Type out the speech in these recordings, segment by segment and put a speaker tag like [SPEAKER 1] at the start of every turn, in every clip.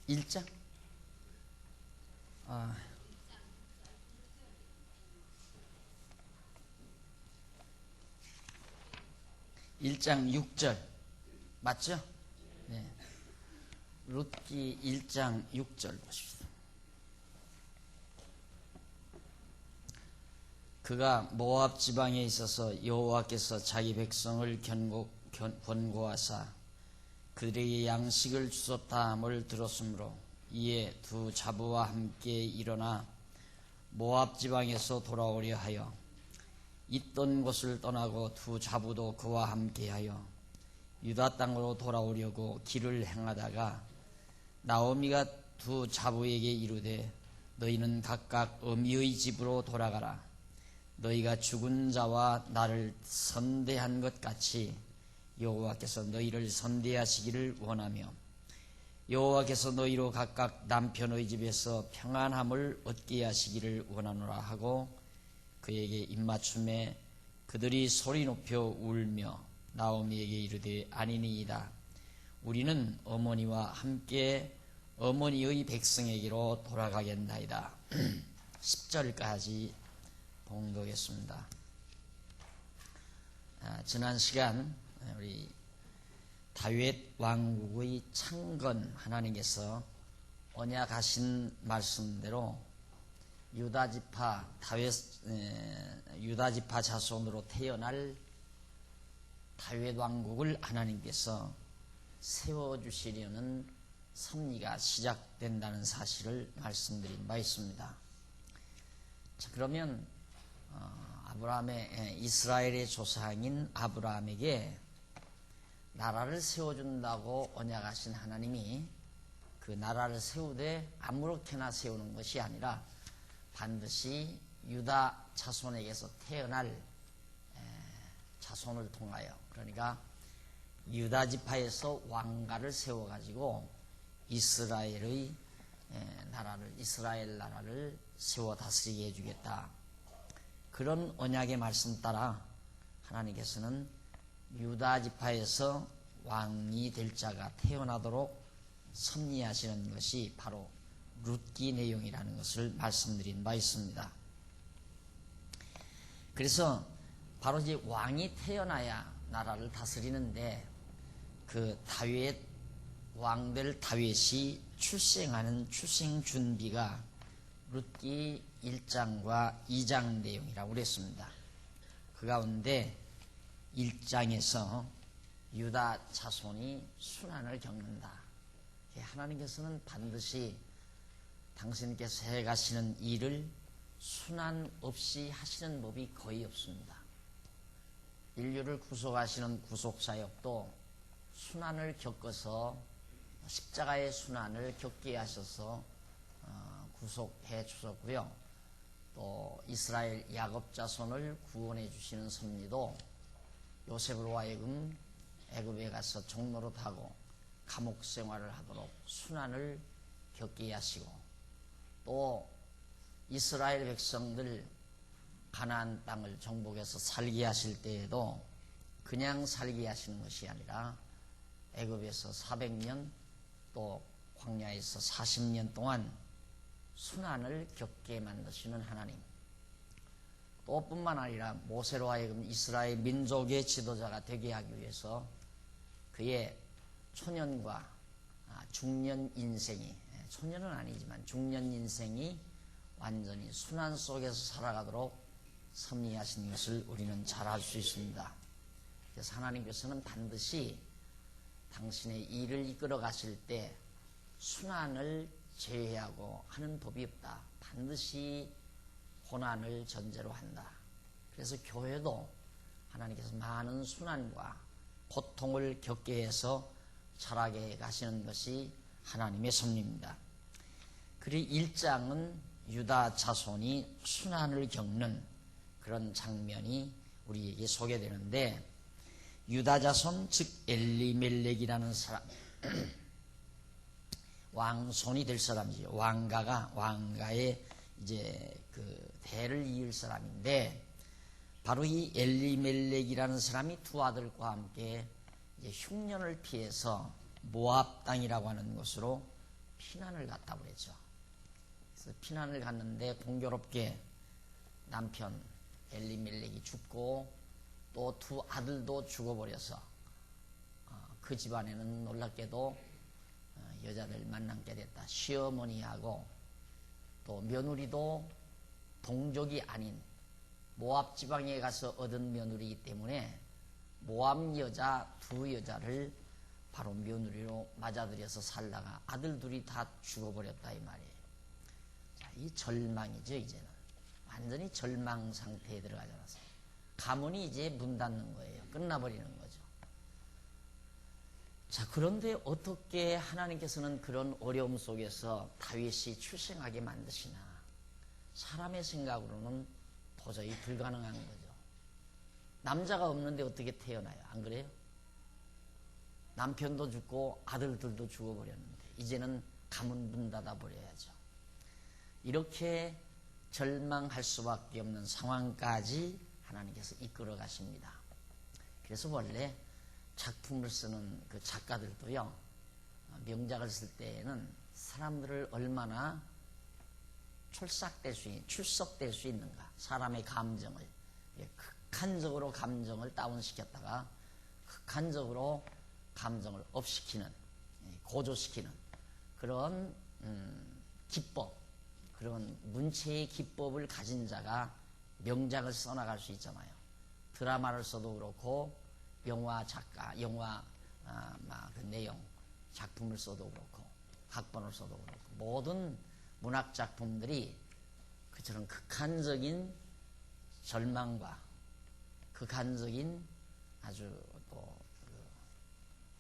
[SPEAKER 1] 1장? 1장 6절 맞죠? 네. 룻기 1장 6절 보십시오. 그가 모압 지방에 있어서 여호와께서 자기 백성을 권고하사 그들에게 양식을 주셨다 함을 들었으므로 이에 두 자부와 함께 일어나 모압 지방에서 돌아오려 하여 있던 곳을 떠나고 두 자부도 그와 함께하여 유다 땅으로 돌아오려고 길을 행하다가 나오미가 두 자부에게 이르되 너희는 각각 어미의 집으로 돌아가라. 너희가 죽은 자와 나를 선대한 것 같이 여호와께서 너희를 선대하시기를 원하며 여호와께서 너희로 각각 남편의 집에서 평안함을 얻게 하시기를 원하노라 하고 그에게 입맞춤에 그들이 소리 높여 울며 나오미에게 이르되 아니니이다. 우리는 어머니와 함께 어머니의 백성에게로 돌아가겠나이다. 10절까지 봉독했습니다. 지난 시간 우리 다윗 왕국의 창건 하나님께서 언약하신 말씀대로 유다지파 자손으로 태어날 다윗 왕국을 하나님께서 세워주시려는 섭리가 시작된다는 사실을 말씀드린 바 있습니다. 자, 그러면 이스라엘의 조상인 아브라함에게 나라를 세워준다고 언약하신 하나님이 그 나라를 세우되 아무렇게나 세우는 것이 아니라 반드시 유다 자손에게서 태어날 자손을 통하여, 그러니까 유다 지파에서 왕가를 세워가지고 이스라엘 나라를 세워 다스리게 해주겠다. 그런 언약의 말씀 따라 하나님께서는 유다 지파에서 왕이 될 자가 태어나도록 섭리하시는 것이 바로 룻기 내용이라는 것을 말씀드린 바 있습니다. 그래서 바로 이제 왕이 태어나야 나라를 다스리는데 그 다윗 왕들 다윗이 출생하는 출생 준비가 룻기 1장과 2장 내용이라고 그랬습니다. 그 가운데 1장에서 유다 자손이 순환을 겪는다. 하나님께서는 반드시 당신께서 해가시는 일을 순환 없이 하시는 법이 거의 없습니다. 인류를 구속하시는 구속사역도 순환을 겪어서 십자가의 순환을 겪게 하셔서 구속해 주셨고요. 또 이스라엘 야곱 자손을 구원해 주시는 섭리도 요셉으로 하여금 애굽에 가서 종노릇하고 감옥 생활을 하도록 순환을 겪게 하시고, 또 이스라엘 백성들 가나안 땅을 정복해서 살게 하실 때에도 그냥 살게 하시는 것이 아니라 애굽에서 400년 또 광야에서 40년 동안 순환을 겪게 만드시는 하나님, 또 뿐만 아니라 모세로 하여금 이스라엘 민족의 지도자가 되게 하기 위해서 그의 초년과 중년 인생이, 초년은 아니지만 중년 인생이 완전히 순환 속에서 살아가도록 섭리하신 것을 우리는 잘 알 수 있습니다. 그래서 하나님께서는 반드시 당신의 일을 이끌어 가실 때 순환을 제외하고 하는 법이 없다. 반드시 고난을 전제로 한다. 그래서 교회도 하나님께서 많은 순환과 고통을 겪게 해서 자라게 가시는 것이 하나님의 섭리입니다. 그리고 1장은 유다 자손이 순환을 겪는 그런 장면이 우리에게 소개되는데, 유다 자손 즉 엘리멜렉이라는 사람, 왕손이 될 사람이죠. 왕가의 이제 그 대를 이을 사람인데, 바로 이 엘리멜렉이라는 사람이 두 아들과 함께 이제 흉년을 피해서 모압 땅이라고 하는 곳으로 피난을 갔다 그랬죠. 그래서 피난을 갔는데 공교롭게 남편 엘리멜렉이 죽고 또 두 아들도 죽어버려서 그 집안에는 놀랍게도 여자들 만남게 됐다. 시어머니하고 또 며느리도 동족이 아닌 모압 지방에 가서 얻은 며느리이기 때문에 모압 여자 두 여자를 바로 며느리로 맞아들여서 살다가 아들 둘이 다 죽어버렸다 이 말이에요. 자, 이 절망이죠. 이제는 완전히 절망 상태에 들어가지 않았어요. 가문이 이제 문 닫는 거예요. 끝나버리는 거죠. 자, 그런데 어떻게 하나님께서는 그런 어려움 속에서 다윗이 출생하게 만드시나? 사람의 생각으로는 도저히 불가능한 거죠. 남자가 없는데 어떻게 태어나요? 안 그래요? 남편도 죽고 아들들도 죽어버렸는데 이제는 가문 문 닫아버려야죠. 이렇게 절망할 수밖에 없는 상황까지 하나님께서 이끌어 가십니다. 그래서 원래 작품을 쓰는 그 작가들도요, 명작을 쓸 때에는 사람들을 얼마나 출석될 수 있는가, 사람의 감정을 극한적으로 감정을 다운시켰다가 극한적으로 감정을 업시키는, 고조시키는 그런 기법, 그런 문체의 기법을 가진 자가 명작을 써나갈 수 있잖아요. 드라마를 써도 그렇고 영화 작가, 그 내용, 작품을 써도 그렇고 각본을 써도 그렇고 모든 문학 작품들이 그처럼 극한적인 절망과 극한적인 아주 또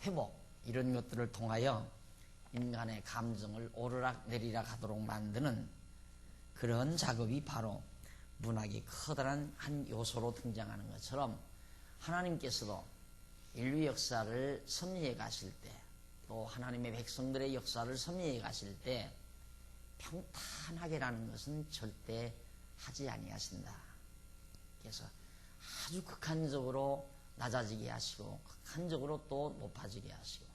[SPEAKER 1] 회복 이런 것들을 통하여 인간의 감정을 오르락 내리락 하도록 만드는 그런 작업이 바로 문학의 커다란 한 요소로 등장하는 것처럼 하나님께서도 인류 역사를 섭리해 가실 때, 또 하나님의 백성들의 역사를 섭리해 가실 때 평탄하게라는 것은 절대 하지 아니하신다. 그래서 아주 극한적으로 낮아지게 하시고 극한적으로 또 높아지게 하시고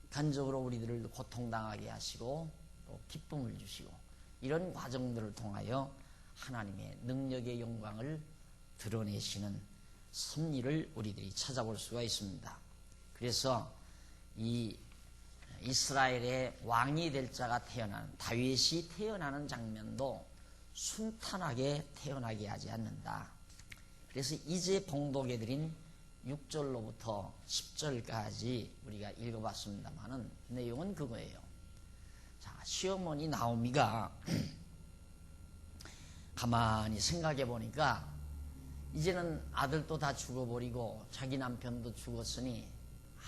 [SPEAKER 1] 극한적으로 우리들을 고통당하게 하시고 또 기쁨을 주시고 이런 과정들을 통하여 하나님의 능력의 영광을 드러내시는 섭리를 우리들이 찾아볼 수가 있습니다. 그래서 이 이스라엘의 왕이 될 자가 태어나는, 다윗이 태어나는 장면도 순탄하게 태어나게 하지 않는다. 그래서 이제 봉독해드린 6절로부터 10절까지 우리가 읽어봤습니다만은 내용은 그거예요. 자, 시어머니 나오미가 가만히 생각해 보니까 이제는 아들도 다 죽어버리고 자기 남편도 죽었으니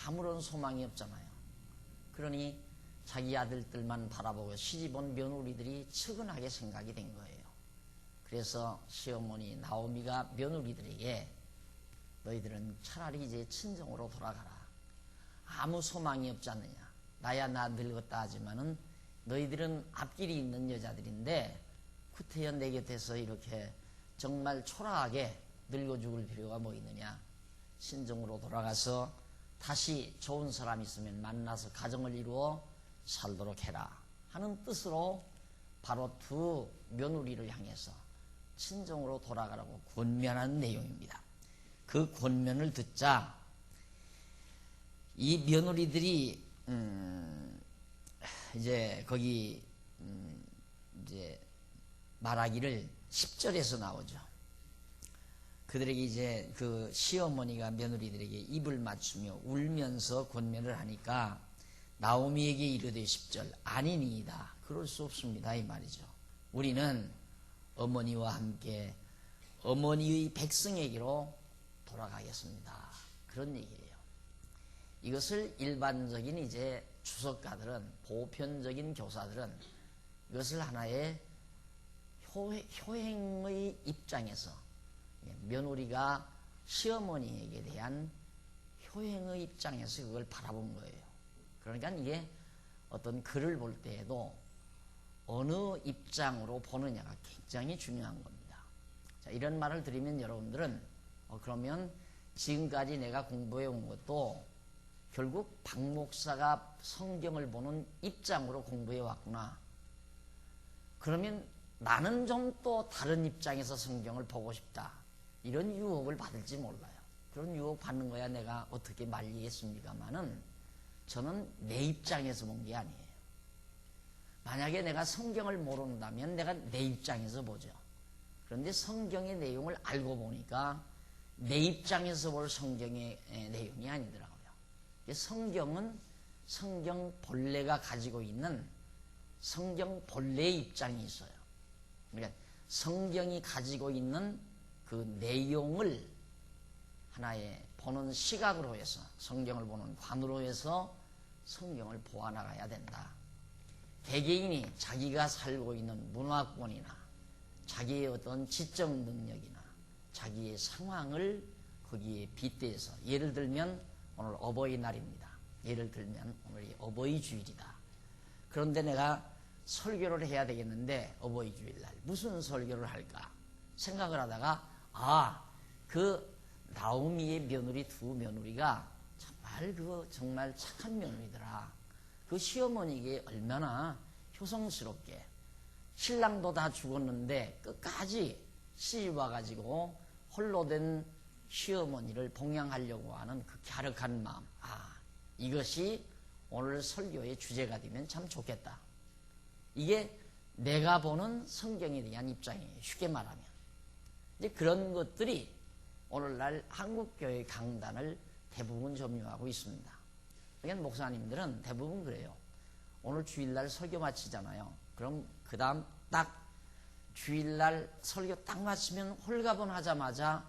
[SPEAKER 1] 아무런 소망이 없잖아요. 그러니 자기 아들들만 바라보고 시집온 며느리들이 측은하게 생각이 된 거예요. 그래서 시어머니 나오미가 며느리들에게 너희들은 차라리 이제 친정으로 돌아가라. 아무 소망이 없지 않느냐. 나야 나 늙었다 하지만은 너희들은 앞길이 있는 여자들인데 구태여 내 곁에서 이렇게 정말 초라하게 늙어 죽을 필요가 뭐 있느냐. 친정으로 돌아가서 다시 좋은 사람 있으면 만나서 가정을 이루어 살도록 해라 하는 뜻으로 바로 두 며느리를 향해서 친정으로 돌아가라고 권면한 내용입니다. 그 권면을 듣자 이 며느리들이 이제 거기 이제 말하기를 10절에서 나오죠. 그들에게 이제 그 시어머니가 며느리들에게 입을 맞추며 울면서 권면을 하니까 나오미에게 이르되 10절 아니니이다. 그럴 수 없습니다. 이 말이죠. 우리는 어머니와 함께 어머니의 백성에게로 돌아가겠습니다. 그런 얘기예요. 이것을 일반적인 이제 주석가들은, 보편적인 교사들은 이것을 하나의 효행의 입장에서, 며느리가 시어머니에게 대한 효행의 입장에서 그걸 바라본 거예요. 그러니까 이게 어떤 글을 볼 때에도 어느 입장으로 보느냐가 굉장히 중요한 겁니다. 자, 이런 말을 드리면 여러분들은 그러면 지금까지 내가 공부해 온 것도 결국 박 목사가 성경을 보는 입장으로 공부해 왔구나. 그러면 나는 좀 또 다른 입장에서 성경을 보고 싶다. 이런 유혹을 받을지 몰라요. 그런 유혹 받는 거야 내가 어떻게 말리겠습니까마는 저는 내 입장에서 본 게 아니에요. 만약에 내가 성경을 모른다면 내가 내 입장에서 보죠. 그런데 성경의 내용을 알고 보니까 내 입장에서 볼 성경의 내용이 아니더라고요. 성경은 성경 본래가 가지고 있는 성경 본래의 입장이 있어요. 그러니까 성경이 가지고 있는 그 내용을 하나의 보는 시각으로 해서 성경을 보는 관으로 해서 성경을 보아나가야 된다. 개개인이 자기가 살고 있는 문화권이나 자기의 어떤 지적 능력이나 자기의 상황을 거기에 빗대서 예를 들면 오늘 어버이날입니다. 예를 들면 오늘이 어버이주일이다. 그런데 내가 설교를 해야 되겠는데 어버이주일날 무슨 설교를 할까 생각을 하다가 그 나오미의 며느리 두 며느리가 정말 착한 며느리더라. 그 시어머니에게 얼마나 효성스럽게 신랑도 다 죽었는데 끝까지 시집 와가지고 홀로 된 시어머니를 봉양하려고 하는 그 갸륵한 마음. 이것이 오늘 설교의 주제가 되면 참 좋겠다. 이게 내가 보는 성경에 대한 입장이에요. 쉽게 말하면. 이제 그런 것들이 오늘날 한국교회 강단을 대부분 점유하고 있습니다. 그러니까 목사님들은 대부분 그래요. 오늘 주일날 설교 마치잖아요. 그럼 그 다음 딱 주일날 설교 딱 마치면 홀가분 하자마자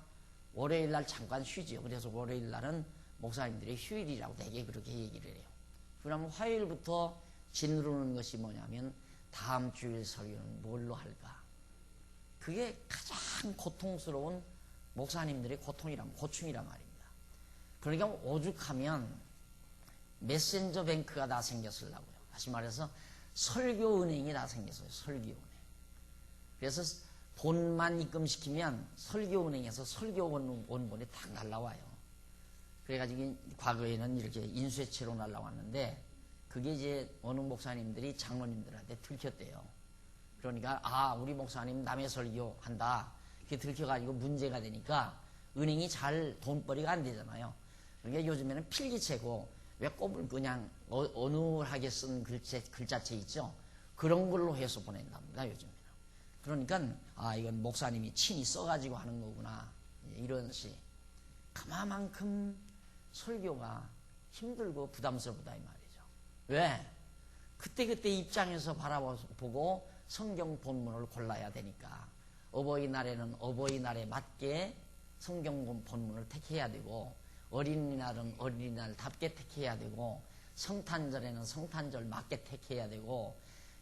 [SPEAKER 1] 월요일날 잠깐 쉬지요. 그래서 월요일날은 목사님들의 휴일이라고 되게 그렇게 얘기를 해요. 그러면 화요일부터 짓누르는 것이 뭐냐면 다음 주일 설교는 뭘로 할까? 그게 가장 고통스러운 목사님들의 고충이란 말입니다. 그러니까 오죽하면 메신저 뱅크가 다 생겼으려고요. 다시 말해서 설교은행이 다 생겼어요. 설교은행. 그래서 돈만 입금시키면 설교은행에서 설교 원본이 딱 날라와요. 그래가지고 과거에는 이렇게 인쇄체로 날라왔는데 그게 이제 어느 목사님들이 장로님들한테 들켰대요. 그러니까 우리 목사님 남의 설교 한다. 그게 들켜가지고 문제가 되니까 은행이 잘 돈벌이가 안 되잖아요. 그러니까 요즘에는 필기체고 왜 꼽을 그냥 어눌하게 쓴 글자체 있죠. 그런 걸로 해서 보낸답니다. 요즘에는. 그러니까 이건 목사님이 친히 써가지고 하는 거구나. 이런 식. 그만큼 설교가 힘들고 부담스럽다 이 말이죠. 왜? 그때그때 입장에서 바라보고 성경 본문을 골라야 되니까 어버이날에는 어버이날에 맞게 성경 본문을 택해야 되고 어린이날은 어린이날답게 택해야 되고 성탄절에는 성탄절 맞게 택해야 되고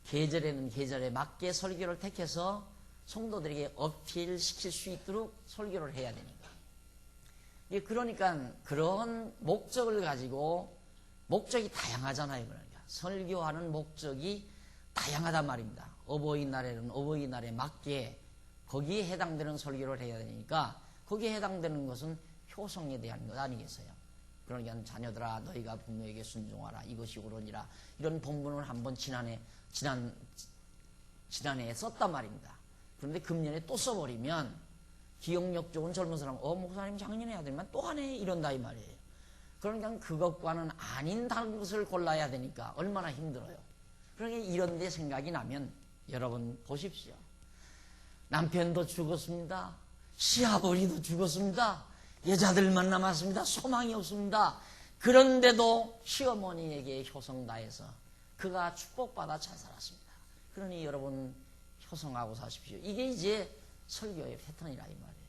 [SPEAKER 1] 계절에는 계절에 맞게 설교를 택해서 성도들에게 어필시킬 수 있도록 설교를 해야 되니까. 그러니까 그런 목적을 가지고 목적이 다양하잖아요. 그러니까 설교하는 목적이 다양하단 말입니다. 어버이날에는 어버이날에 맞게 거기에 해당되는 설교를 해야 되니까 거기에 해당되는 것은 효성에 대한 것 아니겠어요? 그러니까 자녀들아 너희가 부모에게 순종하라 이것이 옳으니라 이런 본문을 한번 지난해에 썼단 말입니다. 그런데 금년에 또 써버리면 기억력 좋은 젊은 사람은 목사님 작년에 아들만 또 하네 이런다 이 말이에요. 그러니까 그것과는 아닌 다른 것을 골라야 되니까 얼마나 힘들어요. 그러니까 이런 데 생각이 나면 여러분 보십시오. 남편도 죽었습니다. 시아버지도 죽었습니다. 여자들만 남았습니다. 소망이 없습니다. 그런데도 시어머니에게 효성 다해서 그가 축복받아 잘 살았습니다. 그러니 여러분 효성하고 사십시오. 이게 이제 설교의 패턴이라 이 말이에요.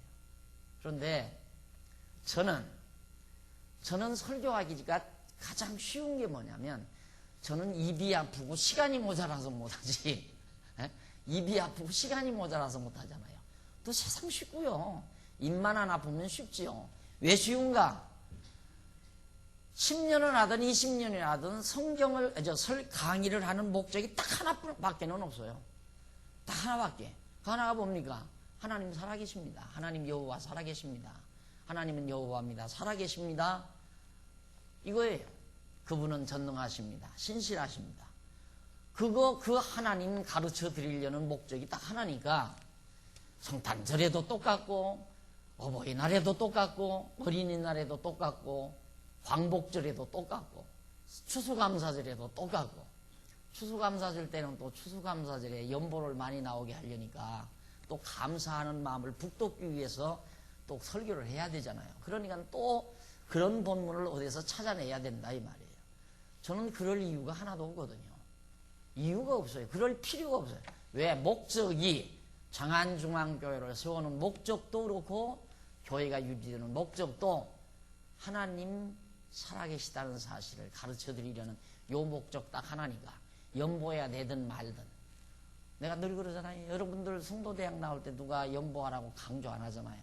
[SPEAKER 1] 그런데 저는 설교하기가 가장 쉬운 게 뭐냐면 저는 입이 아프고 시간이 모자라서 못하지. 입이 아프고 시간이 모자라서 못하잖아요. 또 세상 쉽고요. 입만 안 아프면 쉽지요. 왜 쉬운가? 10년을 하든 20년을 하든 강의를 하는 목적이 딱 하나밖에는 없어요. 딱 하나밖에. 그 하나가 뭡니까? 하나님 살아계십니다. 하나님 여호와 살아계십니다. 하나님은 여호와입니다. 살아계십니다. 이거예요. 그분은 전능하십니다. 신실하십니다. 그 하나님 가르쳐 드리려는 목적이 딱 하나니까 성탄절에도 똑같고 어버이날에도 똑같고 어린이날에도 똑같고 광복절에도 똑같고 추수감사절에도 똑같고 추수감사절 때는 또 추수감사절에 연보를 많이 나오게 하려니까 또 감사하는 마음을 북돋기 위해서 또 설교를 해야 되잖아요. 그러니까 또 그런 본문을 어디서 찾아내야 된다 이 말이에요. 저는 그럴 이유가 하나도 없거든요. 이유가 없어요. 그럴 필요가 없어요. 왜? 목적이 장안중앙교회를 세우는 목적도 그렇고 교회가 유지되는 목적도 하나님 살아계시다는 사실을 가르쳐 드리려는 요 목적 딱 하나니까 연보해야 되든 말든. 내가 늘 그러잖아요. 여러분들 성도대학 나올 때 누가 연보하라고 강조 안 하잖아요.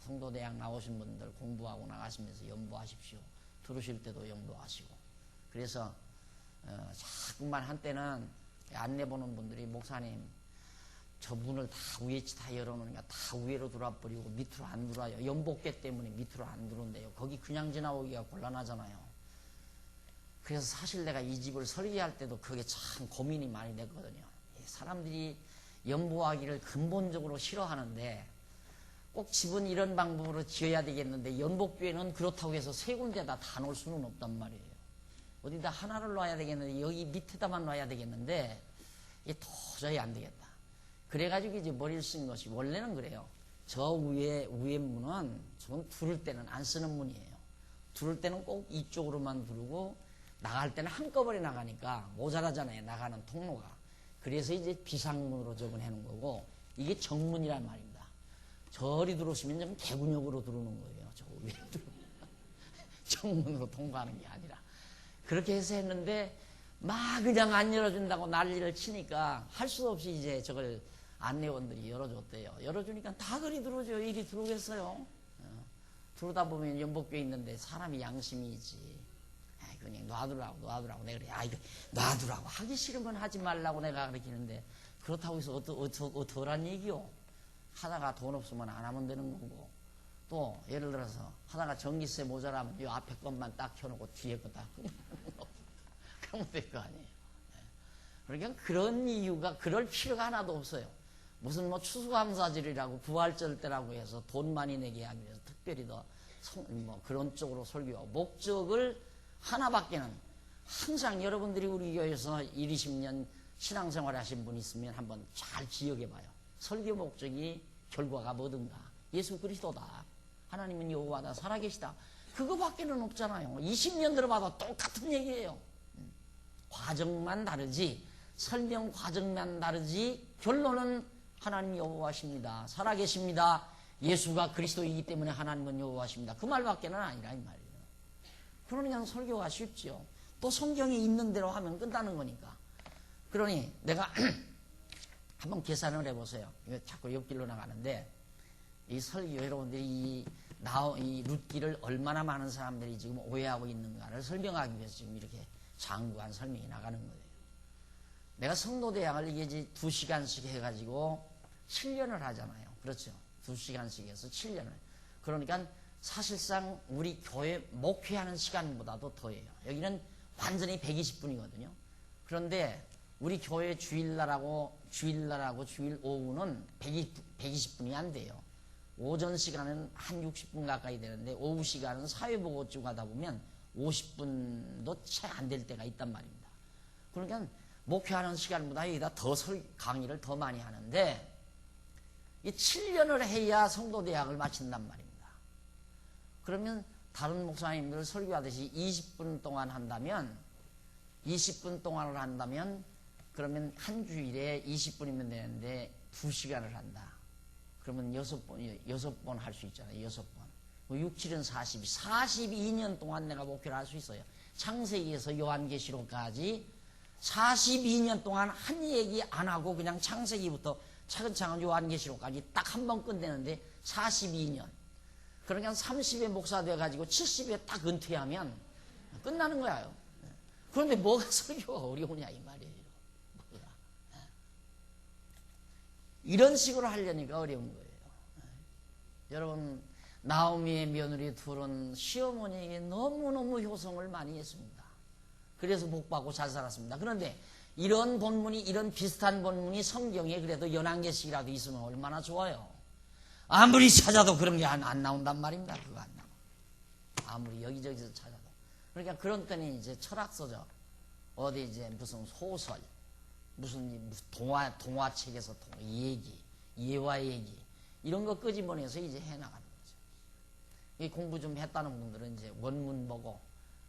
[SPEAKER 1] 성도대학 나오신 분들 공부하고 나가시면서 연보하십시오. 들으실 때도 연보하시고. 그래서 자꾸만 한때는 안내 보는 분들이 목사님 저 문을 다 위에치 다 열어놓으니까 다 위로 들어와버리고 밑으로 안 들어와요. 연복계 때문에 밑으로 안 들어온대요. 거기 그냥 지나오기가 곤란하잖아요. 그래서 사실 내가 이 집을 설계할 때도 그게 참 고민이 많이 됐거든요. 사람들이 연보하기를 근본적으로 싫어하는데 꼭 집은 이런 방법으로 지어야 되겠는데 연복교회는 그렇다고 해서 세 군데다 다 놓을 수는 없단 말이에요. 어디다 하나를 놔야 되겠는데 여기 밑에다만 놔야 되겠는데 이게 도저히 안 되겠다. 그래가지고 이제 머리를 쓴 것이 원래는 그래요. 저 위에 문은 저건 두를 때는 안 쓰는 문이에요. 두를 때는 꼭 이쪽으로만 두르고 나갈 때는 한꺼번에 나가니까 모자라잖아요. 나가는 통로가. 그래서 이제 비상문으로 저건 해놓은 거고 이게 정문이란 말입니다. 저리 들어오시면 좀 대군역으로 들어오는 거예요. 저 위에 정문으로 통과하는 게 아니라. 그렇게 해서 했는데 막 그냥 안 열어준다고 난리를 치니까 할 수 없이 이제 저걸 안내원들이 열어줬대요. 열어주니까 다 그리 들어오죠. 이리 들어오겠어요. 들어오다 보면 연복교에 있는데 사람이 양심이 있지. 그냥 놔두라고 내가 그래. 이거 놔두라고 하기 싫으면 하지 말라고 내가 그러기는데 그렇다고 해서 어떠란 얘기요. 하다가 돈 없으면 안 하면 되는 거고 또 예를 들어서 하다가 전기세 모자라면 이 앞에 것만 딱 켜놓고 뒤에 거 딱 그러면 될 거 아니에요. 그러니까 그런 이유가 그럴 필요가 하나도 없어요. 무슨 뭐 추수감사절이라고 부활절 때라고 해서 돈 많이 내게 하기 위해서 특별히 더 그런 쪽으로 설교하고 목적을 하나밖에는 항상 여러분들이 우리 교회에서 20년 신앙생활 하신 분 있으면 한번 잘 기억해 봐요. 설교 목적이 결과가 뭐든가 예수 그리스도다. 하나님은 여호와다. 살아계시다. 그거밖에는 없잖아요. 20년 들어봐도 똑같은 얘기예요. 과정만 다르지 설명 과정만 다르지 결론은 하나님 여호와십니다. 살아계십니다. 예수가 그리스도이기 때문에 하나님은 여호와십니다. 그 말밖에는 아니라 이 말이에요. 그러니까 설교가 쉽지요. 또 성경에 있는 대로 하면 끝나는 거니까. 그러니 내가 한번 계산을 해보세요. 이거 자꾸 옆길로 나가는데 이 설교 여러분들이 이 룻기를 얼마나 많은 사람들이 지금 오해하고 있는가를 설명하기 위해서 지금 이렇게 장구한 설명이 나가는 거예요. 내가 성도대학을 이게 2시간씩 해가지고 7년을 하잖아요. 그렇죠. 2시간씩 해서 7년을. 그러니까 사실상 우리 교회 목회하는 시간보다도 더해요. 여기는 완전히 120분이거든요. 그런데 우리 교회 주일날하고 주일 오후는 120분이 안 돼요. 오전 시간은 한 60분 가까이 되는데 오후 시간은 사회보고 쪽 하다 보면 50분도 채 안 될 때가 있단 말입니다. 그러니까 목회하는 시간보다 여기다 더 강의를 더 많이 하는데 이 7년을 해야 성도대학을 마친단 말입니다. 그러면 다른 목사님들 설교하듯이 20분 동안 한다면 20분 동안을 한다면 그러면 한 주일에 20분이면 되는데 2시간을 한다. 그러면 6번 할 수 있잖아요. 6번. 6, 7은 42년 동안 내가 목회를 할 수 있어요. 창세기에서 요한계시록까지 42년 동안 한 얘기 안 하고 그냥 창세기부터 차근차근 요한계시록까지 딱 한 번 끝내는데 42년. 그러니까 30에 목사 돼가지고 70에 딱 은퇴하면 끝나는 거예요. 그런데 뭐가 설교가 어려우냐 이 말이에요. 뭐가. 이런 식으로 하려니까 어려운 거예요. 여러분 나오미의 며느리 둘은 시어머니에게 너무너무 효성을 많이 했습니다. 그래서 복받고 잘 살았습니다. 그런데 이런 본문이, 이런 비슷한 본문이 성경에 그래도 연한계시라도 있으면 얼마나 좋아요. 아무리 찾아도 그런 게 안 나온단 말입니다. 그거 안 나와. 아무리 여기저기서 찾아도. 그러니까 그런 때는 이제 철학서죠. 어디 이제 무슨 소설, 무슨 동화책에서 얘기, 예화 얘기, 이런 거 끄집어내서 이제 해나가는 거죠. 이 공부 좀 했다는 분들은 이제 원문 보고,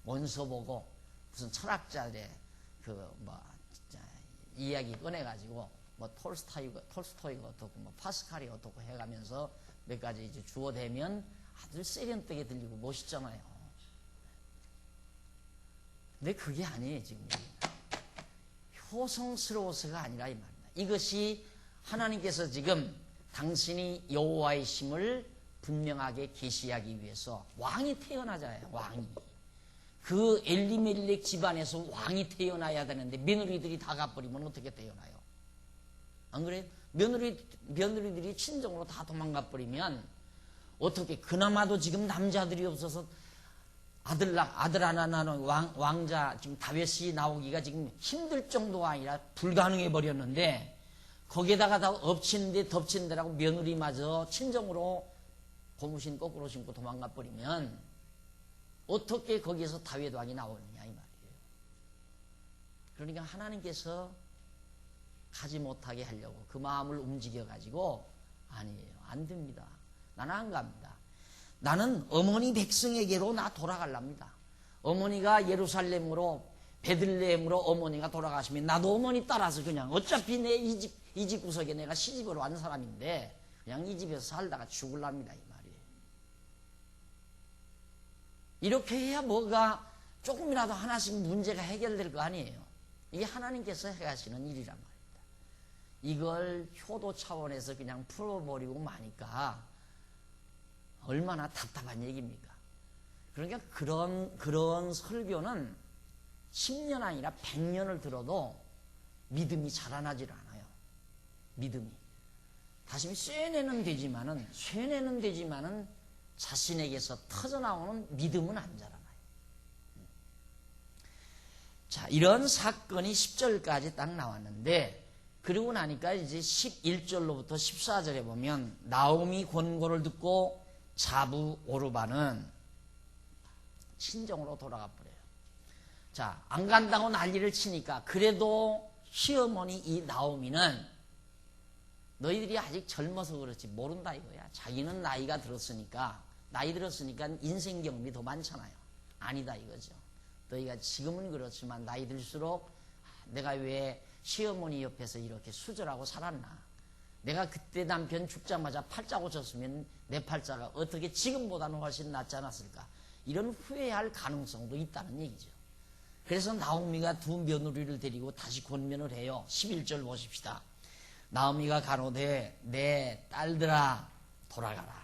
[SPEAKER 1] 원서 보고, 무슨 철학자들의 이야기 꺼내가지고, 톨스토이가 어떻고, 파스칼이 어떻고 해가면서 몇 가지 이제 주워대면 아주 세련되게 들리고 멋있잖아요. 근데 그게 아니에요, 지금. 효성스러워서가 아니라 이 말입니다. 이것이 하나님께서 지금 당신이 여호와의 심을 분명하게 계시하기 위해서 왕이 태어나잖아요. 왕이. 그 엘리멜렉 집안에서 왕이 태어나야 되는데 며느리들이 다 가버리면 어떻게 태어나요? 안 그래요? 며느리들이 친정으로 다 도망가버리면 어떻게, 그나마도 지금 남자들이 없어서 아들 하나 낳은 왕자 지금 다윗이 나오기가 지금 힘들 정도가 아니라 불가능해 버렸는데, 거기에다가 다 덮친 데라고 며느리마저 친정으로 고무신 거꾸로 신고 도망가 버리면 어떻게 거기에서 다윗 왕이 나오느냐 이 말이에요. 그러니까 하나님께서 가지 못하게 하려고 그 마음을 움직여 가지고, 아니에요, 안 됩니다. 나는 안 갑니다. 나는 어머니 백성에게로 나 돌아갈랍니다. 어머니가 예루살렘으로, 베들레헴으로 어머니가 돌아가시면 나도 어머니 따라서 그냥, 어차피 내 이 집 구석에 내가 시집으로 온 사람인데 그냥 이 집에서 살다가 죽을랍니다 이 말이에요. 이렇게 해야 뭐가 조금이라도 하나씩 문제가 해결될 거 아니에요. 이게 하나님께서 해가시는 일이란 말입니다. 이걸 효도 차원에서 그냥 풀어버리고 마니까 얼마나 답답한 얘기입니까? 그러니까 그런 설교는 10년 아니라 100년을 들어도 믿음이 자라나질 않아요. 믿음이. 다시 쇠내는 되지만은 자신에게서 터져나오는 믿음은 안 자라나요. 자, 이런 사건이 10절까지 딱 나왔는데, 그러고 나니까 이제 11절로부터 14절에 보면 나오미 권고를 듣고 자부 오르바는 친정으로 돌아가 버려요. 자, 안 간다고 난리를 치니까 그래도 시어머니 이 나오미는 너희들이 아직 젊어서 그렇지 모른다 이거야. 자기는 나이가 들었으니까, 나이 들었으니까 인생 경험이 더 많잖아요. 아니다 이거죠. 너희가 지금은 그렇지만 나이 들수록 내가 왜 시어머니 옆에서 이렇게 수절하고 살았나. 내가 그때 남편 죽자마자 팔자 고쳤으면 내 팔자가 어떻게 지금보다는 훨씬 낫지 않았을까. 이런 후회할 가능성도 있다는 얘기죠. 그래서 나오미가 두 며느리를 데리고 다시 권면을 해요. 11절 보십시다. 나오미가 가로되 내 딸들아 돌아가라.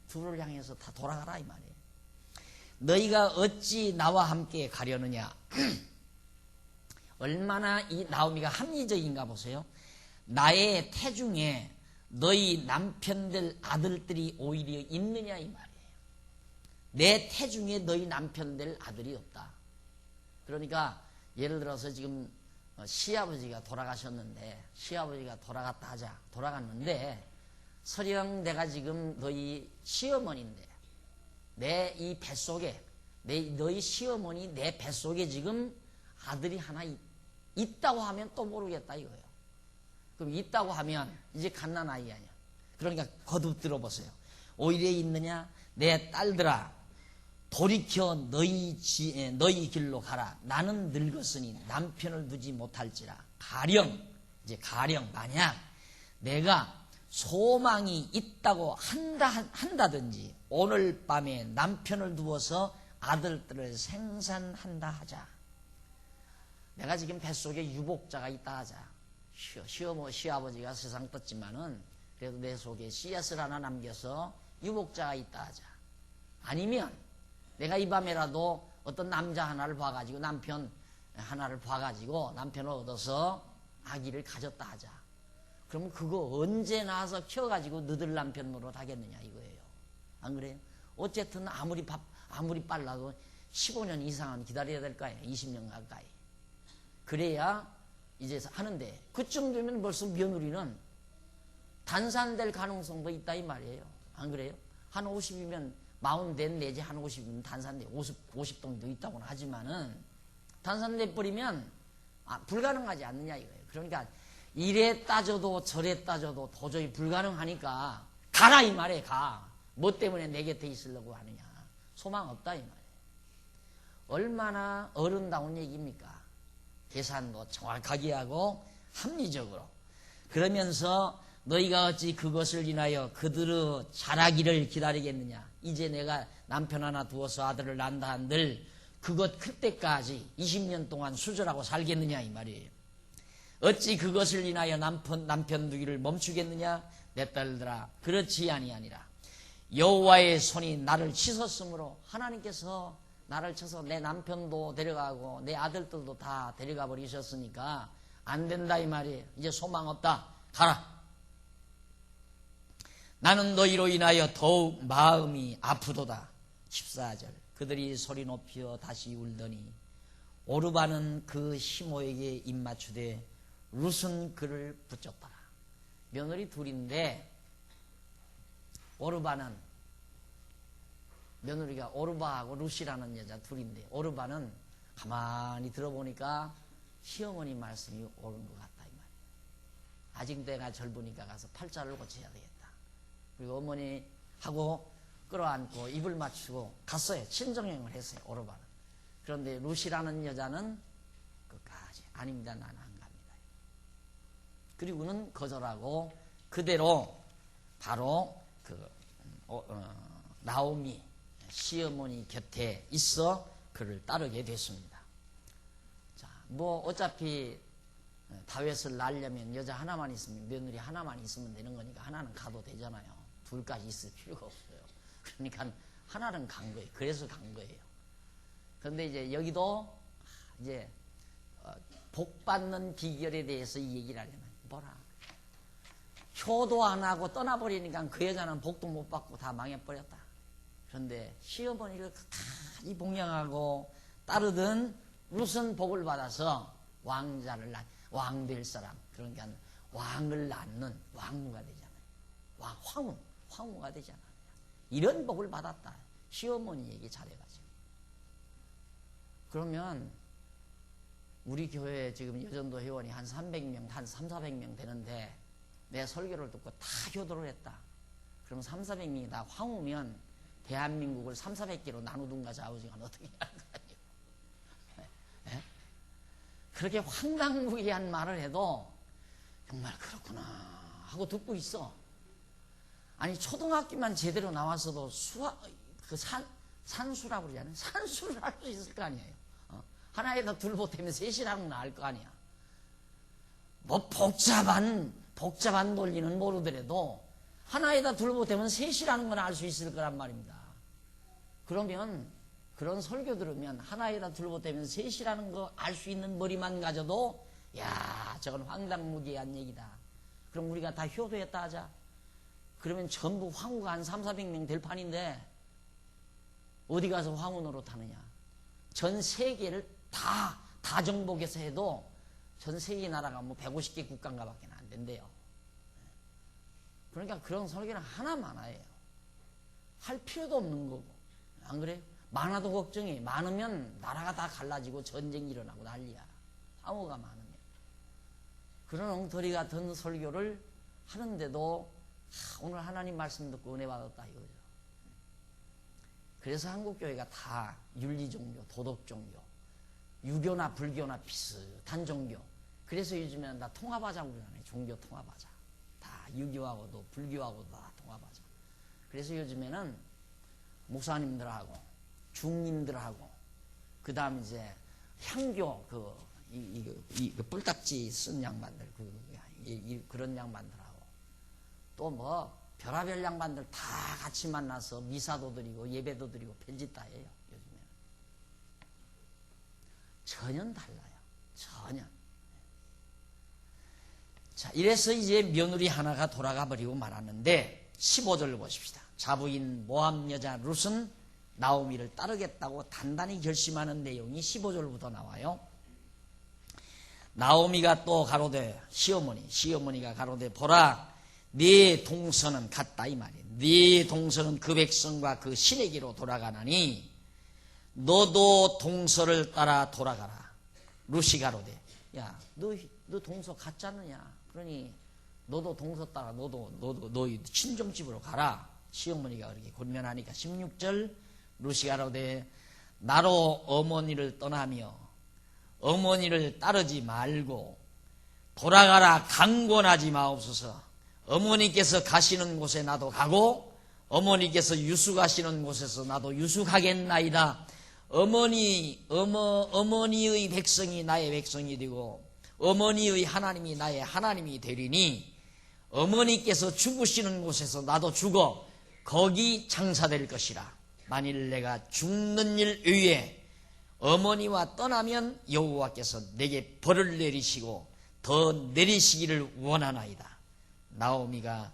[SPEAKER 1] 둘을 향해서 다 돌아가라 이 말이에요. 너희가 어찌 나와 함께 가려느냐. 얼마나 이 나오미가 합리적인가 보세요. 나의 태중에 너희 남편들 아들들이 오히려 있느냐 이 말이에요. 내 태중에 너희 남편들 아들이 없다. 그러니까 예를 들어서 지금 시아버지가 돌아가셨는데, 시아버지가 돌아갔다 하자. 돌아갔는데 설령 내가 지금 너희 시어머니인데 내 이 뱃속에, 너희 시어머니 내 뱃속에 지금 아들이 하나 있다고 하면 또 모르겠다 이거예요. 그럼 있다고 하면 이제 갓난아이 아니야. 그러니까 거듭 들어보세요. 오히려 있느냐. 내 딸들아 돌이켜 너희 길로 가라. 나는 늙었으니 남편을 두지 못할지라. 가령 만약 내가 소망이 있다고 한다든지 오늘 밤에 남편을 두어서 아들들을 생산한다 하자. 내가 지금 뱃속에 유복자가 있다 하자. 시아버지가 세상 떴지만은 그래도 내 속에 씨앗을 하나 남겨서 유복자가 있다 하자. 아니면 내가 이 밤에라도 어떤 남자 하나를 봐가지고 남편을 얻어서 아기를 가졌다 하자. 그러면 그거 언제 나와서 키워가지고 너들 남편 노릇 하겠느냐 이거예요. 안 그래요? 어쨌든 아무리 빨라도 15년 이상은 기다려야 될 거 아니에요. 20년 가까이. 그래야 이제 하는데 그쯤 되면 벌써 며느리는 단산될 가능성도 있다 이 말이에요. 안 그래요? 한 50이면 40된 내지 한 50이면 단산돼 50동도 있다고는 하지만은 단산돼 버리면 불가능하지 않느냐 이거예요. 그러니까 이래 따져도 저래 따져도 도저히 불가능하니까 가라 이 말이에요. 가. 뭐 때문에 내 곁에 있으려고 하느냐. 소망 없다 이 말이에요. 얼마나 어른다운 얘기입니까? 계산도 정확하게 하고 합리적으로. 그러면서 너희가 어찌 그것을 인하여 그들의 자라기를 기다리겠느냐. 이제 내가 남편 하나 두어서 아들을 낳는다 한들 그것 클 때까지 20년 동안 수절하고 살겠느냐 이 말이에요. 어찌 그것을 인하여 남편 두기를 멈추겠느냐. 내 딸들아 그렇지 아니하니라. 여호와의 손이 나를 치셨으므로 하나님께서 나를 쳐서 내 남편도 데려가고 내 아들들도 다 데려가 버리셨으니까 안 된다 이 말이에요. 이제 소망 없다. 가라. 나는 너희로 인하여 더욱 마음이 아프도다. 14절 그들이 소리 높여 다시 울더니 오르바는 그 시모에게 입맞추되 룻은 그를 붙였더라. 며느리 둘인데 오르바는 며느리가 오르바하고 룻이라는 여자 둘인데 오르바는 가만히 들어보니까 시어머니 말씀이 옳은 것 같다 이 말이에요. 아직 내가 젊으니까 가서 팔자를 고쳐야 되겠다. 그리고 어머니하고 끌어안고 입을 맞추고 갔어요. 친정행을 했어요. 오르바는. 그런데 룻이라는 여자는 끝까지 아닙니다. 나는 안 갑니다. 그리고는 거절하고 그대로 바로 나오미 시어머니 곁에 있어 그를 따르게 됐습니다. 자, 뭐 어차피 다윗을 낳으려면 여자 하나만 있으면 며느리 하나만 있으면 되는 거니까 하나는 가도 되잖아요. 둘까지 있을 필요가 없어요. 그러니까 하나는 간 거예요. 그래서 간 거예요. 그런데 이제 여기도 이제 복 받는 비결에 대해서 이 얘기를 하려면 뭐라 효도 안 하고 떠나버리니까 그 여자는 복도 못 받고 다 망해버렸다. 그런데 시어머니를 끝까지 봉양하고 따르던 룻은 복을 받아서 왕될 사람, 그러니까 왕을 낳는 왕후가 되잖아요. 황후가 되잖아요. 이런 복을 받았다. 시어머니 얘기 잘해가지고. 그러면 우리 교회에 지금 여전도 회원이 한 300명, 한 300~400명 되는데 내 설교를 듣고 다 효도를 했다. 그럼 300~400명이 다 황후면 대한민국을 300~400개로 나누든가 좌우지간 어떻게 하는 거 아니에요? 네? 그렇게 황당무계한 말을 해도 정말 그렇구나 하고 듣고 있어. 아니 초등학교만 제대로 나왔어도 산수라고 그러잖아요. 산수를 할 수 있을 거 아니에요. 하나에다 둘 보태면 셋이라는 건 알 거 아니야. 뭐 복잡한 논리는 모르더라도 하나에다 둘 보태면 셋이라는 건 알 수 있을 거란 말입니다. 그러면 그런 설교 들으면 하나에다 둘 보태면 셋이라는 거 알 수 있는 머리만 가져도 야 저건 황당무계한 얘기다. 그럼 우리가 다 효도했다 하자. 그러면 전부 황후가 한 300~400명 될 판인데 어디 가서 황후 노릇하느냐. 전 세계를 다 정복해서 해도 전 세계 나라가 뭐 150개 국가인가 밖에 안 된대요. 그러니까 그런 설교는 하나 많아요. 할 필요도 없는 거고. 안 그래요? 많아도 걱정이. 많으면 나라가 다 갈라지고 전쟁이 일어나고 난리야. 황후가 많으면. 그런 엉터리 같은 설교를 하는데도 오늘 하나님 말씀 듣고 은혜 받았다 이거죠. 그래서 한국교회가 다 윤리종교, 도덕종교, 유교나 불교나 비슷한 종교. 그래서 요즘에는 다 통합하자고 그러잖아요. 종교 통합하자. 다 유교하고도 불교하고도 다 통합하자. 그래서 요즘에는 목사님들하고 중님들하고 그 다음 이제 향교 그 뿔딱지 쓴 양반들 그런 양반들하고 또 뭐 별하별 양반들 다 같이 만나서 미사도 드리고 예배도 드리고 편지 따해요. 요즘에는 전혀 달라요. 전혀. 자, 이래서 이제 며느리 하나가 돌아가 버리고 말았는데 15절 보십시다. 자부인 모함 여자 룻은 나오미를 따르겠다고 단단히 결심하는 내용이 15절부터 나와요. 나오미가 또 가로되 시어머니가 가로되 보라 네 동서는 같다 이 말이에요. 네 동서는 그 백성과 그 신에게로 돌아가나니 너도 동서를 따라 돌아가라. 룻이 가로되 야 너 동서 같지 않느냐. 그러니 너도 동서 따라 너도 너희 친정집으로 가라. 시어머니가 그렇게 권면하니까 16절 룻이 가로되 나로 어머니를 떠나며 어머니를 따르지 말고 돌아가라 강권하지 마옵소서. 어머니께서 가시는 곳에 나도 가고 어머니께서 유숙하시는 곳에서 나도 유숙하겠나이다. 어머니의 백성이 나의 백성이 되고 어머니의 하나님이 나의 하나님이 되리니 어머니께서 죽으시는 곳에서 나도 죽어 거기 장사될 것이라. 만일 내가 죽는 일 위에 어머니와 떠나면 여호와께서 내게 벌을 내리시고 더 내리시기를 원하나이다. 나오미가